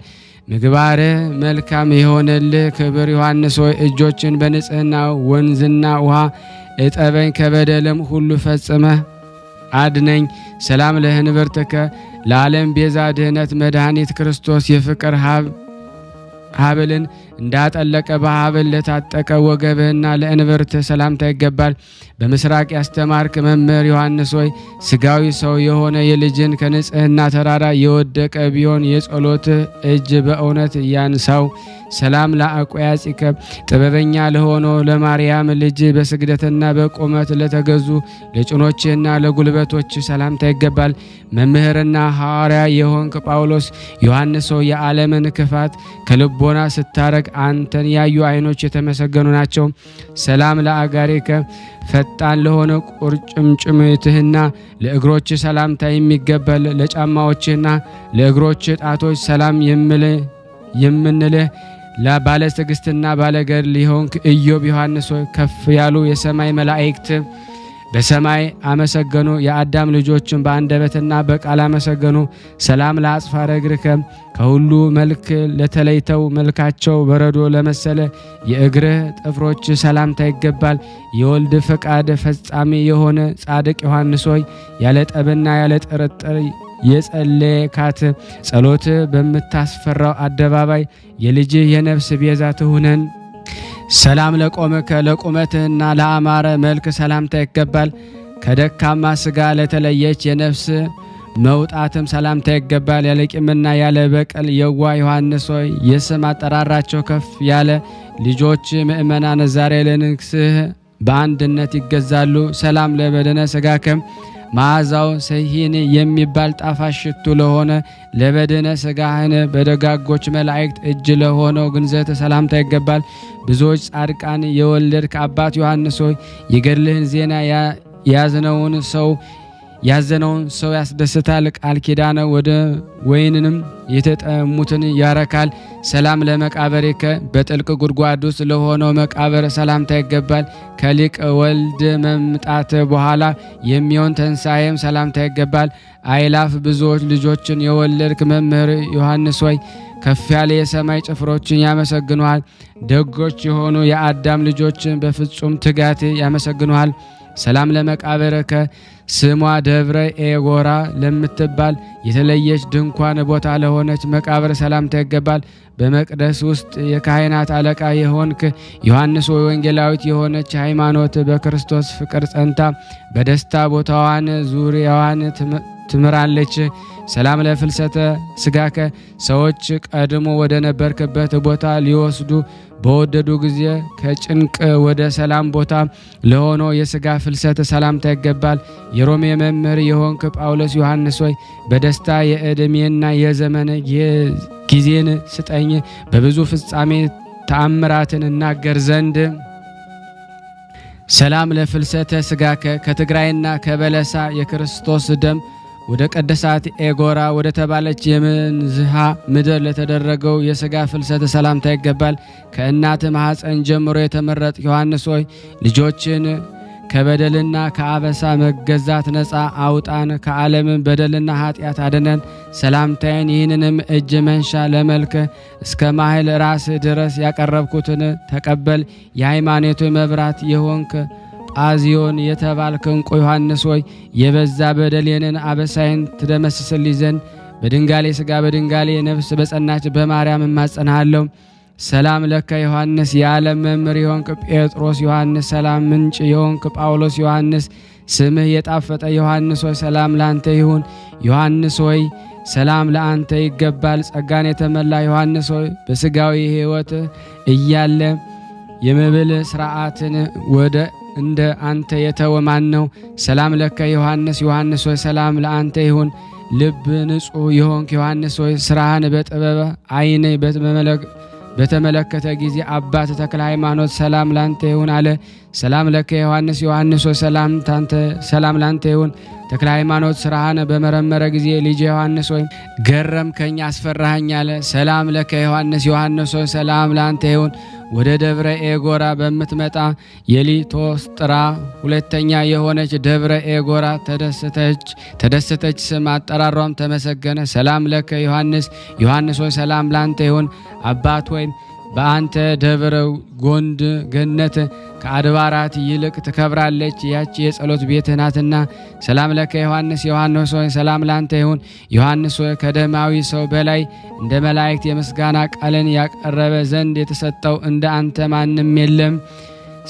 [SPEAKER 1] ምግባርህ መልካም የሆነልህ ክብር ዮሐንስ ሆይ እጆችን በንጽህና ወንዝና ውሃ እጠበኝ፣ ከበደልም ሁሉ ፈጽመህ አድነኝ። ሰላም ለህንብርትከ ለዓለም ቤዛ ድህነት መድኃኒት ክርስቶስ የፍቅር ሀብልን እንዳጠለቀ በሀብል ለታጠቀ ወገብህና ለእንብርት ሰላምታ ይገባል። በምስራቅ ያስተማርክ መምህር ዮሐንስ ሆይ ስጋዊ ሰው የሆነ የልጅን ከንጽህና ተራራ የወደቀ ቢሆን የጸሎትህ እጅ በእውነት ያንሳው። ሰላም ለአቆያጺከ ጥበበኛ ለሆነው ለማርያም ልጅ በስግደትና በቁመት ለተገዙ ለጭኖችህና ለጉልበቶች ሰላምታ ይገባል። መምህርና ሐዋርያ የሆንክ ጳውሎስ ዮሐንስ ሆይ የዓለምን ክፋት ከልቦና ስታረግ አንተን ያዩ ዓይኖች የተመሰገኑ ናቸው። ሰላም ለአጋሪከ ፈጣን ለሆነ ቁርጭምጭሚትህና ለእግሮች ሰላምታ የሚገባል። ለጫማዎችህና ለእግሮች ጣቶች ሰላም የምንልህ ለባለትዕግስትና ባለገድል የሆንክ ኢዮብ ዮሐንስ ሆይ ከፍ ያሉ የሰማይ መላእክት በሰማይ አመሰገኑ፣ የአዳም ልጆችን በአንደበትና በቃል አመሰገኑ። ሰላም ለአጽፋረ እግርከ ከሁሉ መልክ ለተለይተው መልካቸው በረዶ ለመሰለ የእግርህ ጥፍሮች ሰላምታ ይገባል። የወልድ ፈቃድ ፈጻሚ የሆነ ጻድቅ ዮሐንስ ሆይ ያለ ጠብና ያለ ጥርጥር የጸለየካት ጸሎት በምታስፈራው አደባባይ የልጅህ የነፍስ ቤዛ ትሁነን። ሰላም ለቆምከ ለቁመትህና ለአማረ መልክ ሰላምታ ይገባል። ከደካማ ስጋ ለተለየች የነፍስ መውጣትም ሰላምታ ይገባል። ያለ ቂምና ያለ በቀል የዋ ዮሐንስ ሆይ የስም አጠራራቸው ከፍ ያለ ልጆች ምእመናን ዛሬ ለንግስህ በአንድነት ይገዛሉ። ሰላም ለበደነ ስጋከም መዓዛው ሰሂን የሚባል ጣፋጭ ሽቱ ለሆነ ለበደነ ስጋህን በደጋጎች መላእክት እጅ ለሆነው ግንዘት ሰላምታ ይገባል። ብዙዎች ጻድቃን የወለድክ አባት ዮሐንስ ሆይ የገድልህን ዜና ያዘነውን ሰው ያስደስታል። ቃል ኪዳነ ወደ ወይንንም የተጠሙትን ያረካል። ሰላም ለመቃብርከ በጥልቅ ጉድጓድ ውስጥ ለሆነው መቃብር ሰላምታ ይገባል። ከሊቅ ወልድ መምጣት በኋላ የሚሆን ተንሳኤም ሰላምታ ይገባል። አይላፍ ብዙዎች ልጆችን የወለድክ መምህር ዮሐንስ ሆይ ከፍ ያለ የሰማይ ጭፍሮችን ያመሰግኑሃል። ደጎች የሆኑ የአዳም ልጆችን በፍጹም ትጋት ያመሰግኑሃል። ሰላም ለመቃብርከ ስሟ ደብረ ኤጎራ ለምትባል የተለየች ድንኳን ቦታ ለሆነች መቃብር ሰላምታ ይገባል። በመቅደስ ውስጥ የካህናት አለቃ የሆንክ ዮሐንስ ሆይ ወንጌላዊት የሆነች ሃይማኖት በክርስቶስ ፍቅር ጸንታ በደስታ ቦታዋን ዙሪያዋን ትምራለች። ሰላም ለፍልሰተ ስጋከ ሰዎች ቀድሞ ወደ ነበርክበት ቦታ ሊወስዱ በወደዱ ጊዜ ከጭንቅ ወደ ሰላም ቦታ ለሆነው የሥጋ ፍልሰት ሰላምታ ይገባል። የሮሜ መምህር የሆንክ ጳውሎስ ዮሐንስ ሆይ በደስታ የዕድሜና የዘመን ጊዜን ስጠኝ፣ በብዙ ፍጻሜ ተአምራትን እናገር ዘንድ። ሰላም ለፍልሰተ ሥጋከ ከትግራይና ከበለሳ የክርስቶስ ደም ወደ ቀደሳት ኤጎራ ወደ ተባለች የምንዝሃ ምድር ለተደረገው የሥጋ ፍልሰተ ሰላምታ ይገባል። ከእናት ማኅፀን ጀምሮ የተመረጥ ዮሐንስ ሆይ ልጆችን ከበደልና ከአበሳ መገዛት ነፃ አውጣን፣ ከዓለምን በደልና ኃጢአት አድነን። ሰላምታዬን ይህንንም እጅ መንሻ ለመልክ እስከ ማህል ራስ ድረስ ያቀረብኩትን ተቀበል። የሃይማኖቱ መብራት የሆንክ ጳዚዮን የተባልክ ዕንቁ ዮሐንስ ሆይ የበዛ በደሌንን አበሳይን ትደመስስልኝ ዘንድ በድንጋሌ ሥጋ በድንጋሌ ነፍስ በጸናች በማርያም እማጸንሃለሁ። ሰላም ለከ ዮሐንስ የዓለም መምህር የሆንክ ጴጥሮስ ዮሐንስ፣ ሰላም ምንጭ የሆንክ ጳውሎስ ዮሐንስ፣ ስምህ የጣፈጠ ዮሐንስ ሆይ ሰላም ላንተ ይሁን። ዮሐንስ ሆይ ሰላም ለአንተ ይገባል። ጸጋን የተመላ ዮሐንስ ሆይ በሥጋዊ ሕይወት እያለ የመብል ሥርዓትን ወደ እንደ አንተ የተወ ማን ነው? ሰላም ለከ ዮሐንስ ሆይ ሰላም ለአንተ ይሁን። ልብ ንጹሕ የሆንክ ዮሐንስ ሆይ ሥራህን በጥበብ ዓይን በተመለከተ ጊዜ አባት ተክለ ሃይማኖት ሰላም ላንተ ይሁን አለ። ሰላም ለከ ዮሐንስ ሆይ ሰላም ላንተ ይሁን። ተክለ ሃይማኖት ሥራህን በመረመረ ጊዜ ልጅ ዮሐንስ ሆይ ገረምከኝ አስፈራኸኝ አለ። ሰላም ለከ ዮሐንስ ሆይ ሰላም ላንተ ይሁን። ወደ ደብረ ኤጎራ በምትመጣ የሊቶስጥራ ሁለተኛ የሆነች ደብረ ኤጎራ ተደሰተች፣ ስም አጠራሯም ተመሰገነ። ሰላም ለከ ዮሐንስ ሆይ ሰላም ላንተ ይሁን። አባት ሆይ በአንተ ደብረ ጎንድ ገነት ከአድባራት ይልቅ ትከብራለች፣ ያቺ የጸሎት ቤት ናትና። ሰላም ለከ ዮሐንስ ሆይ ሰላም ላንተ ይሁን። ዮሐንስ ሆይ ከደማዊ ሰው በላይ እንደ መላእክት የምስጋና ቃልን ያቀረበ ዘንድ የተሰጠው እንደ አንተ ማንም የለም።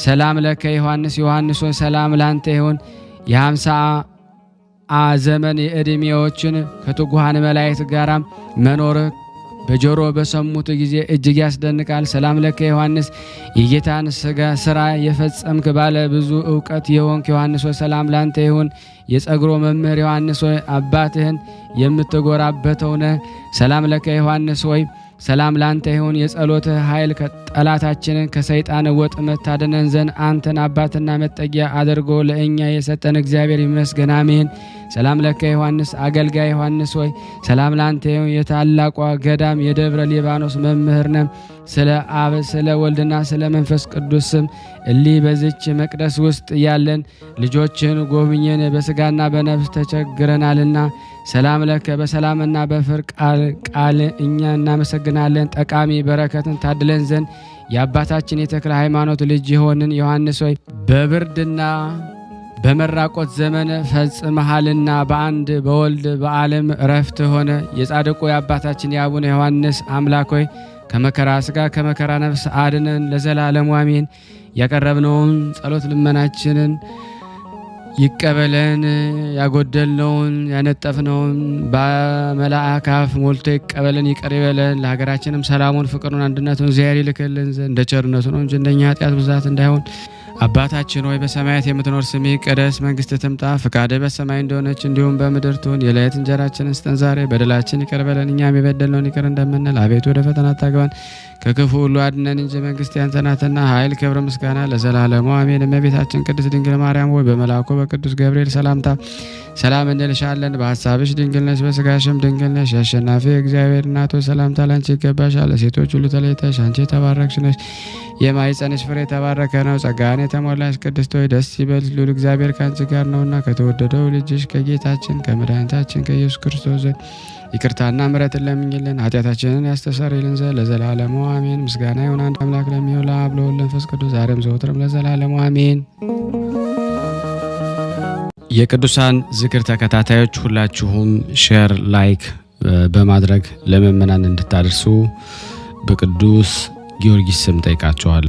[SPEAKER 1] ሰላም ለከ ዮሐንስ ሆይ ሰላም ላንተ ይሁን። የ50 ዘመን የዕድሜዎችን ከትጉሃን መላእክት ጋራ መኖርህ በጆሮ በሰሙት ጊዜ እጅግ ያስደንቃል። ሰላም ለከ ዮሐንስ የጌታን ሥራ የፈጸምክ ባለ ብዙ ዕውቀት የሆንክ ዮሐንስ ሆይ ሰላም ላንተ ይሁን። የጸግሮ መምህር ዮሐንስ ሆይ አባትህን የምትጎራበተው ነህ። ሰላም ለከ ዮሐንስ ሆይ ሰላም ላንተ ይሁን። የጸሎት ኃይል ጠላታችንን ከሰይጣን ወጥመድ ታድነን ዘንድ አንተን አባትና መጠጊያ አድርጎ ለእኛ የሰጠን እግዚአብሔር ይመስገን፣ አሜን። ሰላም ለከ ዮሐንስ አገልጋይ ዮሐንስ ሆይ ሰላም ላንተ ይሁን። የታላቋ ገዳም የደብረ ሊባኖስ መምህር ነህ። ስለ አብ ስለ ወልድና ስለ መንፈስ ቅዱስ ስም እሊህ በዚች መቅደስ ውስጥ ያለን ልጆችን ጎብኘን፣ በሥጋና በነፍስ ተቸግረናልና። ሰላም ለከ በሰላምና በፍቅር ቃል እኛ እናመሰግናለን። ጠቃሚ በረከትን ታድለን ዘንድ የአባታችን የተክለ ሃይማኖት ልጅ የሆንን ዮሐንስ ሆይ በብርድና በመራቆት ዘመን ፈጽመሃልና በአንድ በወልድ በዓለም ረፍት ሆነ። የጻድቁ የአባታችን የአቡነ ዮሐንስ አምላክ ሆይ ከመከራ ሥጋ ከመከራ ነፍስ አድነን ለዘላለሙ አሜን። ያቀረብነውን ጸሎት ልመናችንን ይቀበለን። ያጎደልነውን ያነጠፍነውን በመላእክት አፍ ሞልቶ ይቀበለን፣ ይቅር ይበለን። ለሀገራችንም ሰላሙን፣ ፍቅሩን፣ አንድነቱን እግዚአብሔር ይልክልን ዘንድ እንደ ቸርነቱ ነው እንጂ እንደኛ ኃጢአት ብዛት እንዳይሆን። አባታችን ሆይ በሰማያት የምትኖር ስምህ ይቀደስ፣ መንግስትህ ትምጣ፣ ፈቃድህ በሰማይ እንደሆነች እንዲሁም በምድር ትሁን። የዕለት እንጀራችንን ስጠን ዛሬ፣ በደላችን ይቅር በለን እኛም የበደልነውን ይቅር እንደምንል፣ አቤቱ ወደ ፈተና አታግባን ከክፉ ሁሉ አድነን እንጂ መንግስት ያንተ ናትና፣ ኃይል፣ ክብር፣ ምስጋና ለዘላለሙ አሜን። እመቤታችን ቅድስት ድንግል ማርያም ሆይ በመልአኩ በቅዱስ ገብርኤል ሰላምታ ሰላም እንልሻለን። በሐሳብሽ ድንግል ነሽ፣ በሥጋሽም ድንግል ነሽ። የአሸናፊ እግዚአብሔር እናት ሆይ ሰላምታ ላንቺ ይገባሻል። ሴቶች ሁሉ ተለይተሽ አንቺ የተባረክሽ ነሽ፣ የማኅፀንሽ ፍሬ የተባረከ ነው። ጸጋን የተሞላሽ ቅድስት ሆይ ደስ ይበልሽ፣ ልዑል እግዚአብሔር ከአንቺ ጋር ነውና ከተወደደው ልጅሽ ከጌታችን ከመድኃኒታችን ከኢየሱስ ክርስቶስ ዘንድ ይቅርታና ምሕረትን ለምኝልን ኃጢአታችንን ያስተሰርይልን ዘንድ ለዘላለሙ አሜን። ምስጋና ይሁን አንድ አምላክ ለሚሆን ለአብ ለወልድ ለመንፈስ ቅዱስ ዛሬም ዘወትርም ለዘላለሙ አሜን። የቅዱሳን ዝክር ተከታታዮች ሁላችሁም ሼር፣ ላይክ በማድረግ ለምእመናን እንድታደርሱ በቅዱስ ጊዮርጊስ ስም ጠይቃችኋል።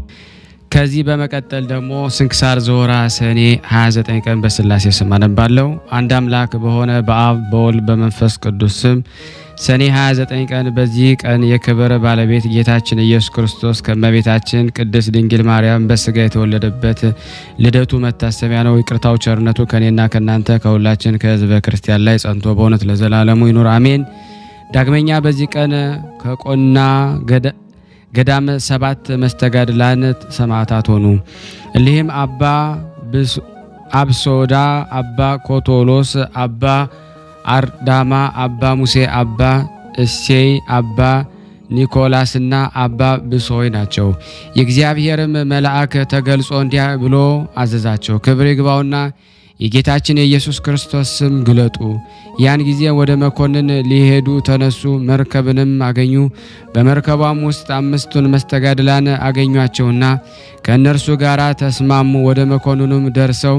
[SPEAKER 1] ከዚህ በመቀጠል ደግሞ ስንክሳር ዘወርኀ ሰኔ 29 ቀን በሥላሴ ስም አነባለሁ። አንድ አምላክ በሆነ በአብ በወልድ በመንፈስ ቅዱስ ስም ሰኔ 29 ቀን በዚህ ቀን የክብር ባለቤት ጌታችን ኢየሱስ ክርስቶስ ከእመቤታችን ቅድስት ድንግል ማርያም በስጋ የተወለደበት ልደቱ መታሰቢያ ነው። ይቅርታው ቸርነቱ ከኔና ከናንተ ከሁላችን ከሕዝበ ክርስቲያን ላይ ጸንቶ በእውነት ለዘላለሙ ይኑር አሜን። ዳግመኛ በዚህ ቀን ከቆና ገዳም 7 መስተጋድላን ሰማዕታት ሆኑ። እሊህም አባ አብሶዳ፣ አባ ኮቶሎስ፣ አባ አርዳማ፣ አባ ሙሴ፣ አባ እሴይ፣ አባ ኒኮላስና አባ ብሶይ ናቸው። የእግዚአብሔርም መልአክ ተገልጾ እንዲህ ብሎ አዘዛቸው፣ ክብር ይግባውና የጌታችን የኢየሱስ ክርስቶስ ስም ግለጡ። ያን ጊዜ ወደ መኮንን ሊሄዱ ተነሱ። መርከብንም አገኙ። በመርከቧም ውስጥ 5ቱን መስተጋድላን አገኟቸውና ከእነርሱ ጋር ተስማሙ። ወደ መኮንኑም ደርሰው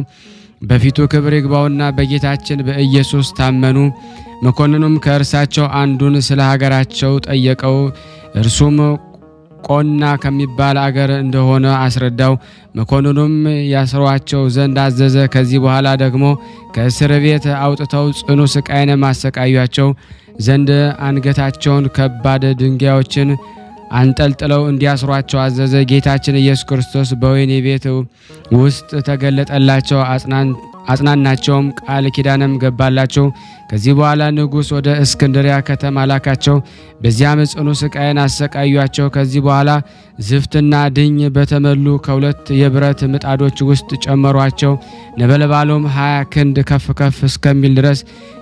[SPEAKER 1] በፊቱ ክብር ይግባውና በጌታችን በኢየሱስ ታመኑ። መኮንኑም ከእርሳቸው አንዱን ስለ ሀገራቸው ጠየቀው። እርሱም ቆና ከሚባል አገር እንደሆነ አስረዳው። መኮንኑም ያስሯቸው ዘንድ አዘዘ። ከዚህ በኋላ ደግሞ ከእስር ቤት አውጥተው ጽኑ ስቃይን ማሰቃያቸው ዘንድ አንገታቸውን ከባድ ድንጋዮችን አንጠልጥለው እንዲያስሯቸው አዘዘ። ጌታችን ኢየሱስ ክርስቶስ በወህኒ ቤት ውስጥ ተገለጠላቸው፣ አጽናናቸውም፣ ቃል ኪዳንም ገባላቸው። ከዚህ በኋላ ንጉሥ ወደ እስክንድሪያ ከተማ ላካቸው። በዚያም ጽኑ ስቃይን አሰቃዩአቸው። ከዚህ በኋላ ዝፍትና ድኝ በተመሉ ከ2 የብረት ምጣዶች ውስጥ ጨመሯቸው። ነበልባሉም 20 ክንድ ከፍ ከፍ እስከሚል ድረስ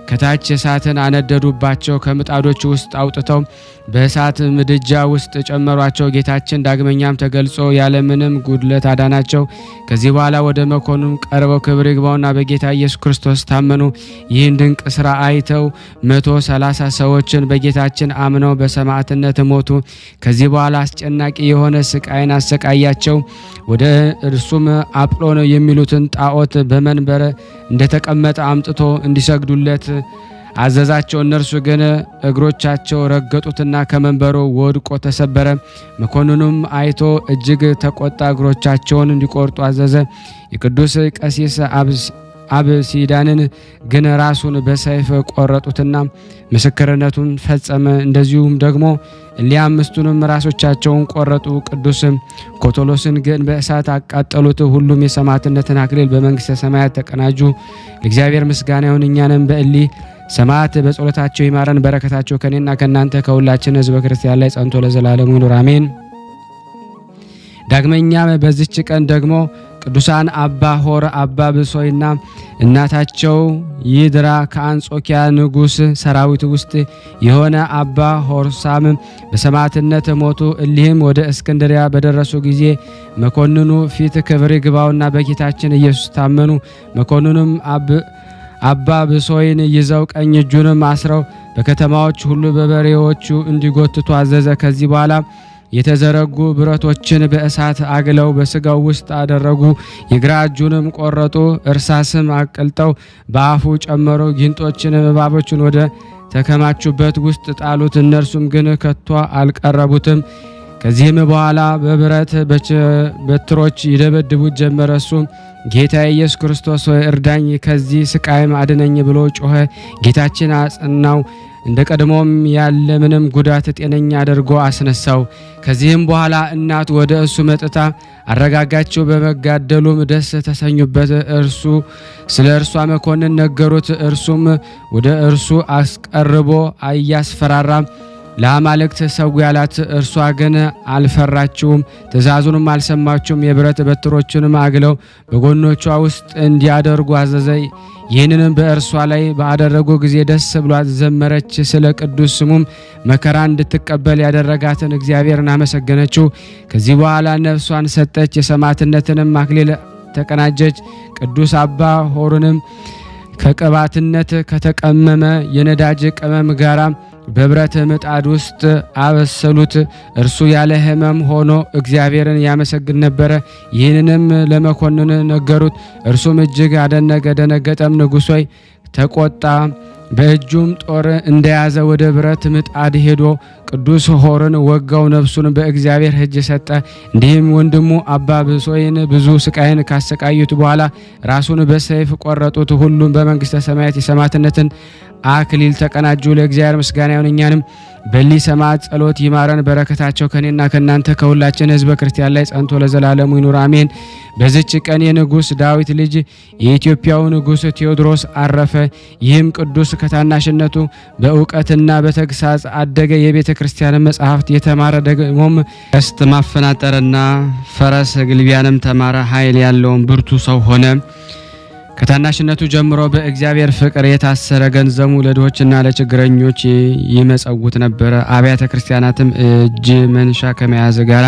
[SPEAKER 1] ከታች እሳትን አነደዱባቸው። ከምጣዶች ውስጥ አውጥተው በእሳት ምድጃ ውስጥ ጨመሯቸው። ጌታችን ዳግመኛም ተገልጾ ያለምንም ጉድለት አዳናቸው። ከዚህ በኋላ ወደ መኮንኑ ቀርበው ክብር ይግባውና በጌታ ኢየሱስ ክርስቶስ ታመኑ። ይህን ድንቅ ስራ አይተው 130 ሰዎችን በጌታችን አምነው በሰማዕትነት ሞቱ። ከዚህ በኋላ አስጨናቂ የሆነ ስቃይን አሰቃያቸው። ወደ እርሱም አጵሎን የሚሉትን ጣዖት በመንበረ እንደተቀመጠ አምጥቶ እንዲሰግዱለት አዘዛቸው። እነርሱ ግን እግሮቻቸው ረገጡትና ከመንበሩ ወድቆ ተሰበረ። መኮንኑም አይቶ እጅግ ተቆጣ። እግሮቻቸውን እንዲቆርጡ አዘዘ። የቅዱስ ቀሲስ አብሲዳንን ግን ራሱን በሰይፍ ቆረጡትና ምስክርነቱን ፈጸመ። እንደዚሁም ደግሞ እሊያ 5ቱንም ራሶቻቸውን ቆረጡ። ቅዱስ ኮቶሎስን ግን በእሳት አቃጠሉት። ሁሉም የሰማዕትነትን አክሊል በመንግሥተ ሰማያት ተቀናጁ። ለእግዚአብሔር ምስጋና ይሁን። እኛንም በእሊ ሰማዕት በጸሎታቸው ይማረን። በረከታቸው ከኔና ከናንተ ከሁላችን ሕዝበ ክርስቲያን ላይ ጸንቶ ለዘላለሙ ይኑር አሜን። ዳግመኛም በዚች ቀን ደግሞ ቅዱሳን አባ ሆር፣ አባ ብሶይና እናታቸው ይድራ ከአንጾኪያ ንጉሥ ሰራዊት ውስጥ የሆነ አባ ሆርሳም በሰማዕትነት ሞቱ። እሊህም ወደ እስክንድሪያ በደረሱ ጊዜ መኮንኑ ፊት ክብር ይግባውና በጌታችን ኢየሱስ ታመኑ። መኮንኑም አባ ብሶይን ይዘው ቀኝ እጁንም አስረው በከተማዎች ሁሉ በበሬዎቹ እንዲጎትቱ አዘዘ። ከዚህ በኋላ የተዘረጉ ብረቶችን በእሳት አግለው በስጋው ውስጥ አደረጉ። የግራ እጁንም ቆረጡ። እርሳስም አቅልጠው በአፉ ጨመሩ። ጊንጦችን እባቦችን ወደ ተከማቹበት ውስጥ ጣሉት። እነርሱም ግን ከቶ አልቀረቡትም። ከዚህም በኋላ በብረት በትሮች ይደበድቡት ጀመረ። እሱም ጌታ ኢየሱስ ክርስቶስ ሆይ እርዳኝ፣ ከዚህ ስቃይም አድነኝ ብሎ ጮኸ። ጌታችን አጽናው። እንደ ቀድሞም ያለ ምንም ጉዳት ጤነኛ አድርጎ አስነሳው። ከዚህም በኋላ እናቱ ወደ እሱ መጥታ አረጋጋቸው። በመጋደሉም ደስ ተሰኙበት። ስለ እርሷ መኮንን ነገሩት። እርሱም ወደ እርሱ አስቀርቦ እያስፈራራ ለአማልክት ሰው ያላት። እርሷ ግን አልፈራችውም፣ ትእዛዙንም አልሰማችውም። የብረት በትሮችንም አግለው በጎኖቿ ውስጥ እንዲያደርጉ አዘዘ። ይህንንም በእርሷ ላይ ባደረጉ ጊዜ ደስ ብሏት ዘመረች። ስለ ቅዱስ ስሙም መከራ እንድትቀበል ያደረጋትን እግዚአብሔርን አመሰገነችው። ከዚህ በኋላ ነፍሷን ሰጠች፣ የሰማዕትነትንም አክሊል ተቀናጀች። ቅዱስ አባ ሆርንም ከቅባትነት ከተቀመመ የነዳጅ ቅመም ጋራ በብረት ምጣድ ውስጥ አበሰሉት። እርሱ ያለ ሕመም ሆኖ እግዚአብሔርን ያመሰግን ነበረ። ይህንንም ለመኮንን ነገሩት። እርሱም እጅግ አደነቀ፣ ደነገጠም። ንጉሥ ሆይ ተቆጣ። በእጁም ጦር እንደያዘ ወደ ብረት ምጣድ ሄዶ ቅዱስ ሆርን ወጋው። ነፍሱን በእግዚአብሔር እጅ ሰጠ። እንዲህም ወንድሙ አባ ብሶይን ብዙ ስቃይን ካሰቃዩት በኋላ ራሱን በሰይፍ ቆረጡት። ሁሉም በመንግሥተ ሰማያት የሰማዕትነትን አክሊል ተቀናጁ። ለእግዚአብሔር ምስጋና ይሁን። እኛንም በሊህ ሰማዕት ጸሎት ይማረን። በረከታቸው ከኔና ከናንተ ከሁላችን ሕዝበ ክርስቲያን ላይ ጸንቶ ለዘላለሙ ይኑር አሜን። በዚች ቀን የንጉሥ ዳዊት ልጅ የኢትዮጵያው ንጉሥ ቴዎድሮስ አረፈ። ይህም ቅዱስ ከታናሽነቱ በእውቀትና በተግሳጽ አደገ። የቤተ ክርስቲያን መጻሕፍት የተማረ ደግሞም ቀስት ማፈናጠርና ፈረስ ግልቢያንም ተማረ። ኃይል ያለውን ብርቱ ሰው ሆነ። ከታናሽነቱ ጀምሮ በእግዚአብሔር ፍቅር የታሰረ ገንዘቡ ለድሆችና ለችግረኞች ይመጸውት ነበረ። አብያተ ክርስቲያናትም እጅ መንሻ ከመያዝ ጋራ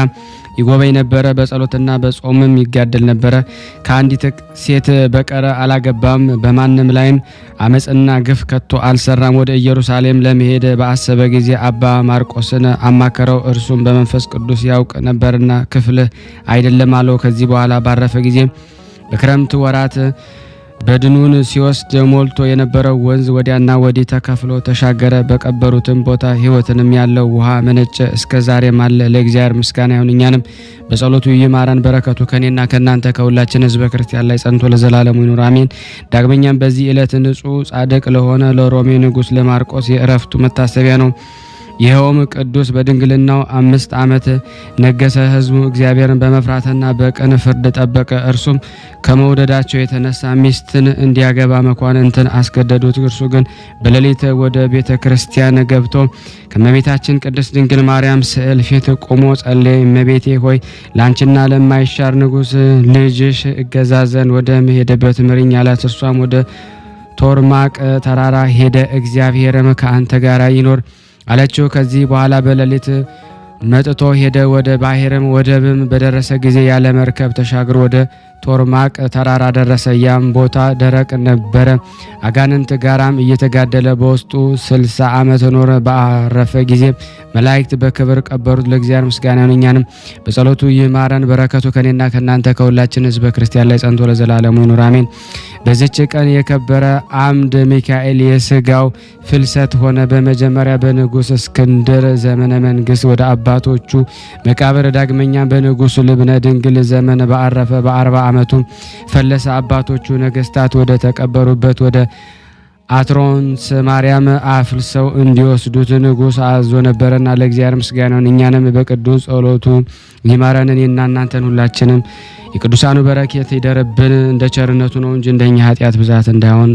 [SPEAKER 1] ይጎበኝ ነበረ። በጸሎትና በጾምም ይጋደል ነበረ። ከአንዲት ሴት በቀር አላገባም። በማንም ላይም አመጽና ግፍ ከቶ አልሰራም። ወደ ኢየሩሳሌም ለመሄድ በአሰበ ጊዜ አባ ማርቆስን አማከረው። እርሱም በመንፈስ ቅዱስ ያውቅ ነበርና ክፍል አይደለም አለው። ከዚህ በኋላ ባረፈ ጊዜ በክረምት ወራት በድኑን ሲወስድ ሞልቶ የነበረው ወንዝ ወዲያና ወዲህ ተከፍሎ ተሻገረ። በቀበሩትም ቦታ ሕይወትንም ያለው ውሃ መነጨ። እስከ ዛሬም አለ። ለእግዚአብሔር ምስጋና ይሁን። እኛንም በጸሎቱ ይማረን። በረከቱ ከኔና ከናንተ ከሁላችን ሕዝበ ክርስቲያን ላይ ጸንቶ ለዘላለሙ ይኑር አሜን። ዳግመኛም በዚህ ዕለት ንጹሕ ጻድቅ ለሆነ ለሮሜ ንጉሥ ለማርቆስ የእረፍቱ መታሰቢያ ነው። ይኸውም ቅዱስ በድንግልናው 5 ዓመት ነገሰ። ሕዝቡ እግዚአብሔርን በመፍራትና በቅን ፍርድ ጠበቀ። እርሱም ከመውደዳቸው የተነሳ ሚስትን እንዲያገባ መኳንንትን አስገደዱት። እርሱ ግን በሌሊት ወደ ቤተ ክርስቲያን ገብቶ ከእመቤታችን ቅድስት ድንግል ማርያም ስዕል ፊት ቆሞ ጸለየ። እመቤቴ ሆይ ላንቺና ለማይሻር ንጉሥ ልጅሽ እገዛዘን ወደ መሄድበት ምሪኝ አላት። እርሷም ወደ ቶርማቅ ተራራ ሄደ። እግዚአብሔርም ከአንተ ጋር ይኖር አለችው። ከዚህ በኋላ በሌሊት መጥቶ ሄደ። ወደ ባህርም ወደብም በደረሰ ጊዜ ያለ መርከብ ተሻግሮ ወደ ቶርማቅ ተራራ ደረሰ። ያም ቦታ ደረቅ ነበረ። አጋንንት ጋራም እየተጋደለ በውስጡ 60 ዓመት ኖረ። ባረፈ ጊዜ መላእክት በክብር ቀበሩት። ለእግዚአብሔር ምስጋና ይሁን። እኛንም በጸሎቱ ይማረን። በረከቱ ከኔና ከናንተ ከሁላችን ሕዝበ ክርስቲያን ላይ ጸንቶ ለዘላለሙ ይኑር አሜን። በዚች ቀን የከበረ አምድ ሚካኤል የስጋው ፍልሰት ሆነ። በመጀመሪያ በንጉሥ እስክንድር ዘመነ መንግስት ወደ አባቶቹ መቃብር፣ ዳግመኛ በንጉሥ ልብነ ድንግል ዘመን ባረፈ በ40 ዓመቱ ፈለሰ። አባቶቹ ነገስታት ወደ ተቀበሩበት ወደ አትሮንስ ማርያም አፍልሰው እንዲወስዱት ንጉሥ አዞ ነበርና ለእግዚአብሔር ምስጋናውን እኛንም በቅዱስ ጸሎቱ ይማረን። እኔና እናንተን ሁላችንም የቅዱሳኑ በረከት ይደርብን። እንደ ቸርነቱ ነው እንጂ እንደኛ ኃጢአት ብዛት እንዳይሆን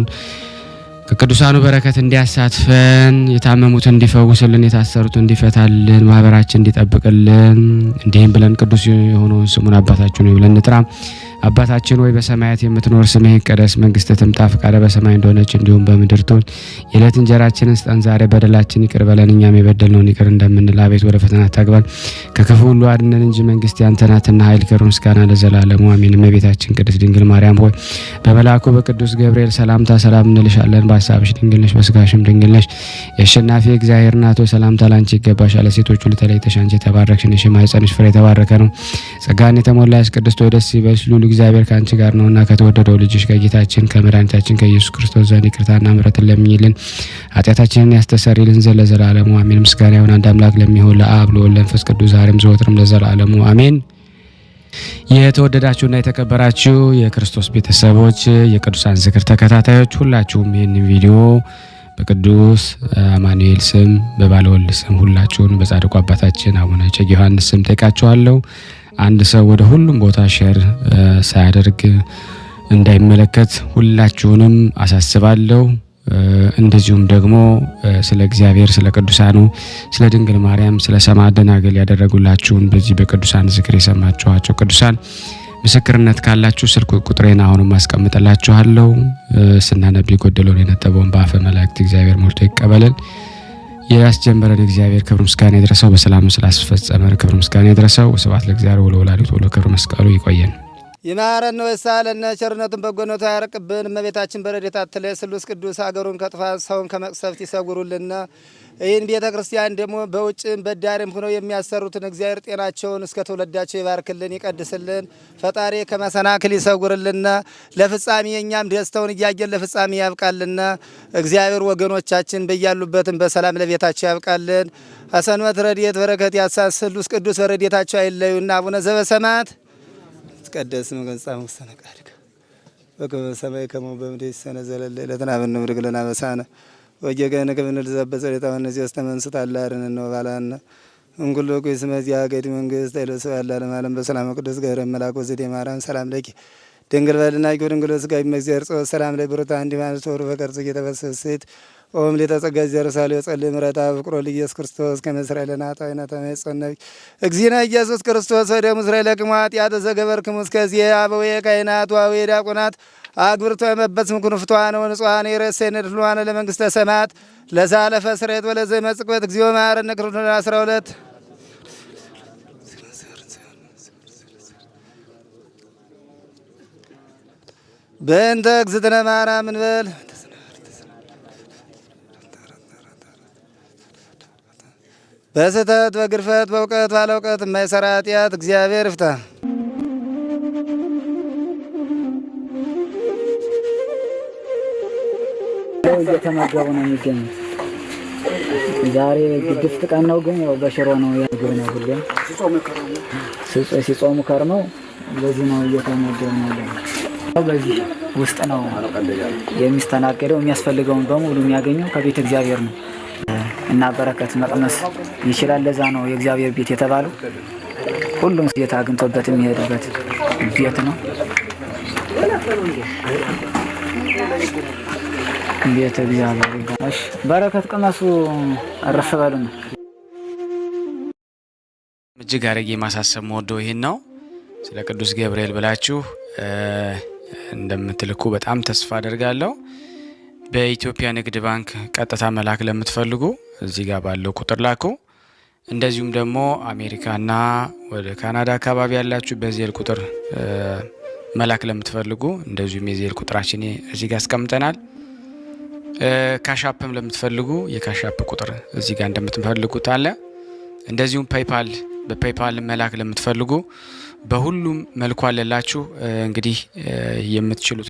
[SPEAKER 1] ከቅዱሳኑ በረከት እንዲያሳትፈን፣ የታመሙትን እንዲፈውስልን፣ የታሰሩትን እንዲፈታልን፣ ማህበራችን እንዲጠብቅልን። እንዲህም ብለን ቅዱስ የሆነውን ስሙን አባታችን ሆይ ብለን እንጥራ። አባታችን ሆይ በሰማያት የምትኖር ስምህ ይቀደስ፣ መንግስትህ ትምጣ፣ ፈቃድህ በሰማይ እንደሆነች እንዲሁም በምድር ትሁን። የዕለት እንጀራችንን ስጠን ዛሬ፣ በደላችን ይቅር በለን እኛም የበደልነውን ይቅር እንደምንል፣ አቤት ወደ ፈተና አታግባን ከክፉ ሁሉ አድነን እንጂ መንግስት ያንተ ናትና ኃይል፣ ክብር፣ ምስጋና ለዘላለሙ አሜን። እመቤታችን ቅድስት ድንግል ማርያም ሆይ በመልአኩ በቅዱስ ገብርኤል ሰላምታ ሰላም እንልሻለን። በሐሳብሽ ድንግል ነሽ፣ በስጋሽም ድንግል ነሽ። የአሸናፊ እግዚአብሔር እናት ሆይ ሰላምታ ላንቺ ይገባሻል። ሴቶች ሁሉ ተለይተሽ አንቺ የተባረክሽ ነሽ፣ የማኅፀንሽ ፍሬ የተባረከ ነው። ጸጋን የተሞላሽ ቅድስት ሆይ ደስ ይበልሽ፣ ልዑል እግዚአብሔር ካንቺ ጋር ነውና ከተወደደው ልጅሽ ከጌታችን ከመድኃኒታችን ከኢየሱስ ክርስቶስ ዘንድ ይቅርታና ምሕረትን ለምኝልን ኃጢአታችንን ያስተሰርይልን ዘንድ ለዘላለሙ አሜን። ምስጋና ይሁን አንድ አምላክ ለሚሆን ለአብ ለወልድ ለመንፈስ ቅዱስ ዛሬም ዘወትርም ለዘላለሙ አሜን። የተወደዳችሁና የተከበራችሁ የክርስቶስ ቤተሰቦች የቅዱሳን ዝክር ተከታታዮች ሁላችሁም ይህን ቪዲዮ በቅዱስ አማኑኤል ስም በባለወልድ ስም ሁላችሁን በጻድቁ አባታችን አቡነ እጨጌ ዮሐንስ ስም ጠይቃችኋለሁ። አንድ ሰው ወደ ሁሉም ቦታ ሼር ሳያደርግ እንዳይመለከት ሁላችሁንም አሳስባለሁ። እንደዚሁም ደግሞ ስለ እግዚአብሔር ስለ ቅዱሳኑ ስለ ድንግል ማርያም ስለ ሰማዕት ደናግል ያደረጉላችሁን በዚህ በቅዱሳን ዝክር የሰማችኋቸው ቅዱሳን ምስክርነት ካላችሁ ስልክ ቁጥሬን አሁንም አስቀምጥላችኋለሁ። ስናነብ የጎደለውን የነጠበውን በአፈ መላእክት እግዚአብሔር ሞልቶ ይቀበልን። ያስጀመረን እግዚአብሔር ክብር ምስጋና ይድረሰው። በሰላም ስላስፈጸመን ክብር ምስጋና ይድረሰው። ወስብሐት ለእግዚአብሔር ወለወላዲቱ ወለክብር መስቀሉ። ይቆየን።
[SPEAKER 4] ይማረን ነው ይሳለነ ቸርነቱን በጎነቱ ያርቅብን። እመቤታችን በረድኤታ አትለይ። ስሉስ ቅዱስ አገሩን ከጥፋት ሰውን ከመቅሰፍት ይሰውሩልን። ይህን ቤተ ክርስቲያን ደግሞ በውጭም በዳርም ሆነው የሚያሰሩትን እግዚአብሔር ጤናቸውን እስከ ትውልዳቸው ይባርክልን ይቀድስልን። ፈጣሪ ከመሰናክል ይሰውርልን። ለፍጻሜ እኛም ደስታውን እያየን ለፍጻሜ ያብቃልን። እግዚአብሔር ወገኖቻችን በያሉበትም በሰላም ለቤታቸው ያብቃልን። አሰንበት ረድኤት በረከት ያሳስ ስሉስ ቅዱስ በረድኤታቸው አይለዩና። አቡነ ዘበሰማያት ይትቀደስ ስምከ ወይትጸድቅ ፈቃድከ በከመ በሰማይ ከማሁ በምድር ሲሳየነ ዘለለ ዕለትነ ሀበነ ኅቡር ለነ አበሳነ ወጌገነ ከብንል ዘበሰ ለታመነዚ ያስተመንስት አላርን ነው ባላና እንኩሎ ኩይስ መዚያ ገዲ መንግስት አይለሰ ያላለ ማለም በሰላም ቅዱስ ገብረ መልአክ ወዘዴ ማርያም ሰላም ለኪ ድንግል በልና ይጎ ድንግል ስጋይ መግዚአብሔር ጾ ሰላም ላይ ብሩታ እንዲ ማለት ወሩ በቀርጽ እየተበሰሰት ኦም ለተጸጋ ዘርሳለ የጸልይ ምረታ ፍቅሮ ለኢየሱስ ክርስቶስ ከመስራኤልና ታይና ተመጽነብ እግዚእነ ኢየሱስ ክርስቶስ ወደ እስራኤል ለቅማት ያተ ዘገበርክሙ እስከዚህ አበው የካህናት ዋው የዲያቆናት አግብርቶ የመበጽም ኩኑ ፍቷን ወንጿን የረሰነ ድሏን ለመንግስተ ሰማያት ለዛለፈ ስሬት ወለዘ መጽቆት እግዚኦ ማረነ ክርስቶስ 12 በእንተ እግዝእትነ ማርያም እንበል በስህተት በግርፈት በእውቀት ባለ እውቀት የማይሰራ ኃጢአት እግዚአብሔር ይፍታ።
[SPEAKER 5] እየተመገቡ ነው የሚገኙት። ዛሬ ግድፍት ቀን ነው፣ ግን ያው በሽሮ ነው ያግብ ነው ሁሌም ሲጾሙ ከርመው በዚህ ነው እየተመገቡ ነው። በዚህ ውስጥ ነው የሚስተናገደው። የሚያስፈልገውን በሙሉ የሚያገኘው ከቤተ እግዚአብሔር ነው እና በረከት መቅመስ ይችላል። ለዛ ነው የእግዚአብሔር ቤት የተባለው። ሁሉም ጌታ አግኝቶበት የሚሄድበት ቤት ነው። ቤተ እግዚአብሔር ይባላል። በረከት ቅመሱ፣ እረፍ በሉ ነው።
[SPEAKER 1] እጅግ አድርጌ ማሳሰብ ወደው ይሄን ነው። ስለ ቅዱስ ገብርኤል ብላችሁ እንደምትልኩ በጣም ተስፋ አደርጋለሁ። በኢትዮጵያ ንግድ ባንክ ቀጥታ መላክ ለምትፈልጉ እዚህ ጋር ባለው ቁጥር ላኩ። እንደዚሁም ደግሞ አሜሪካና ወደ ካናዳ አካባቢ ያላችሁ በዜል ቁጥር መላክ ለምትፈልጉ እንደዚሁም የዜል ቁጥራችን እዚህ ጋር አስቀምጠናል። ካሻፕም ለምትፈልጉ የካሻፕ ቁጥር እዚህ ጋር እንደምትፈልጉት አለ። እንደዚሁም ፔይፓል በፔይፓል መላክ ለምትፈልጉ በሁሉም መልኩ አለላችሁ። እንግዲህ የምትችሉት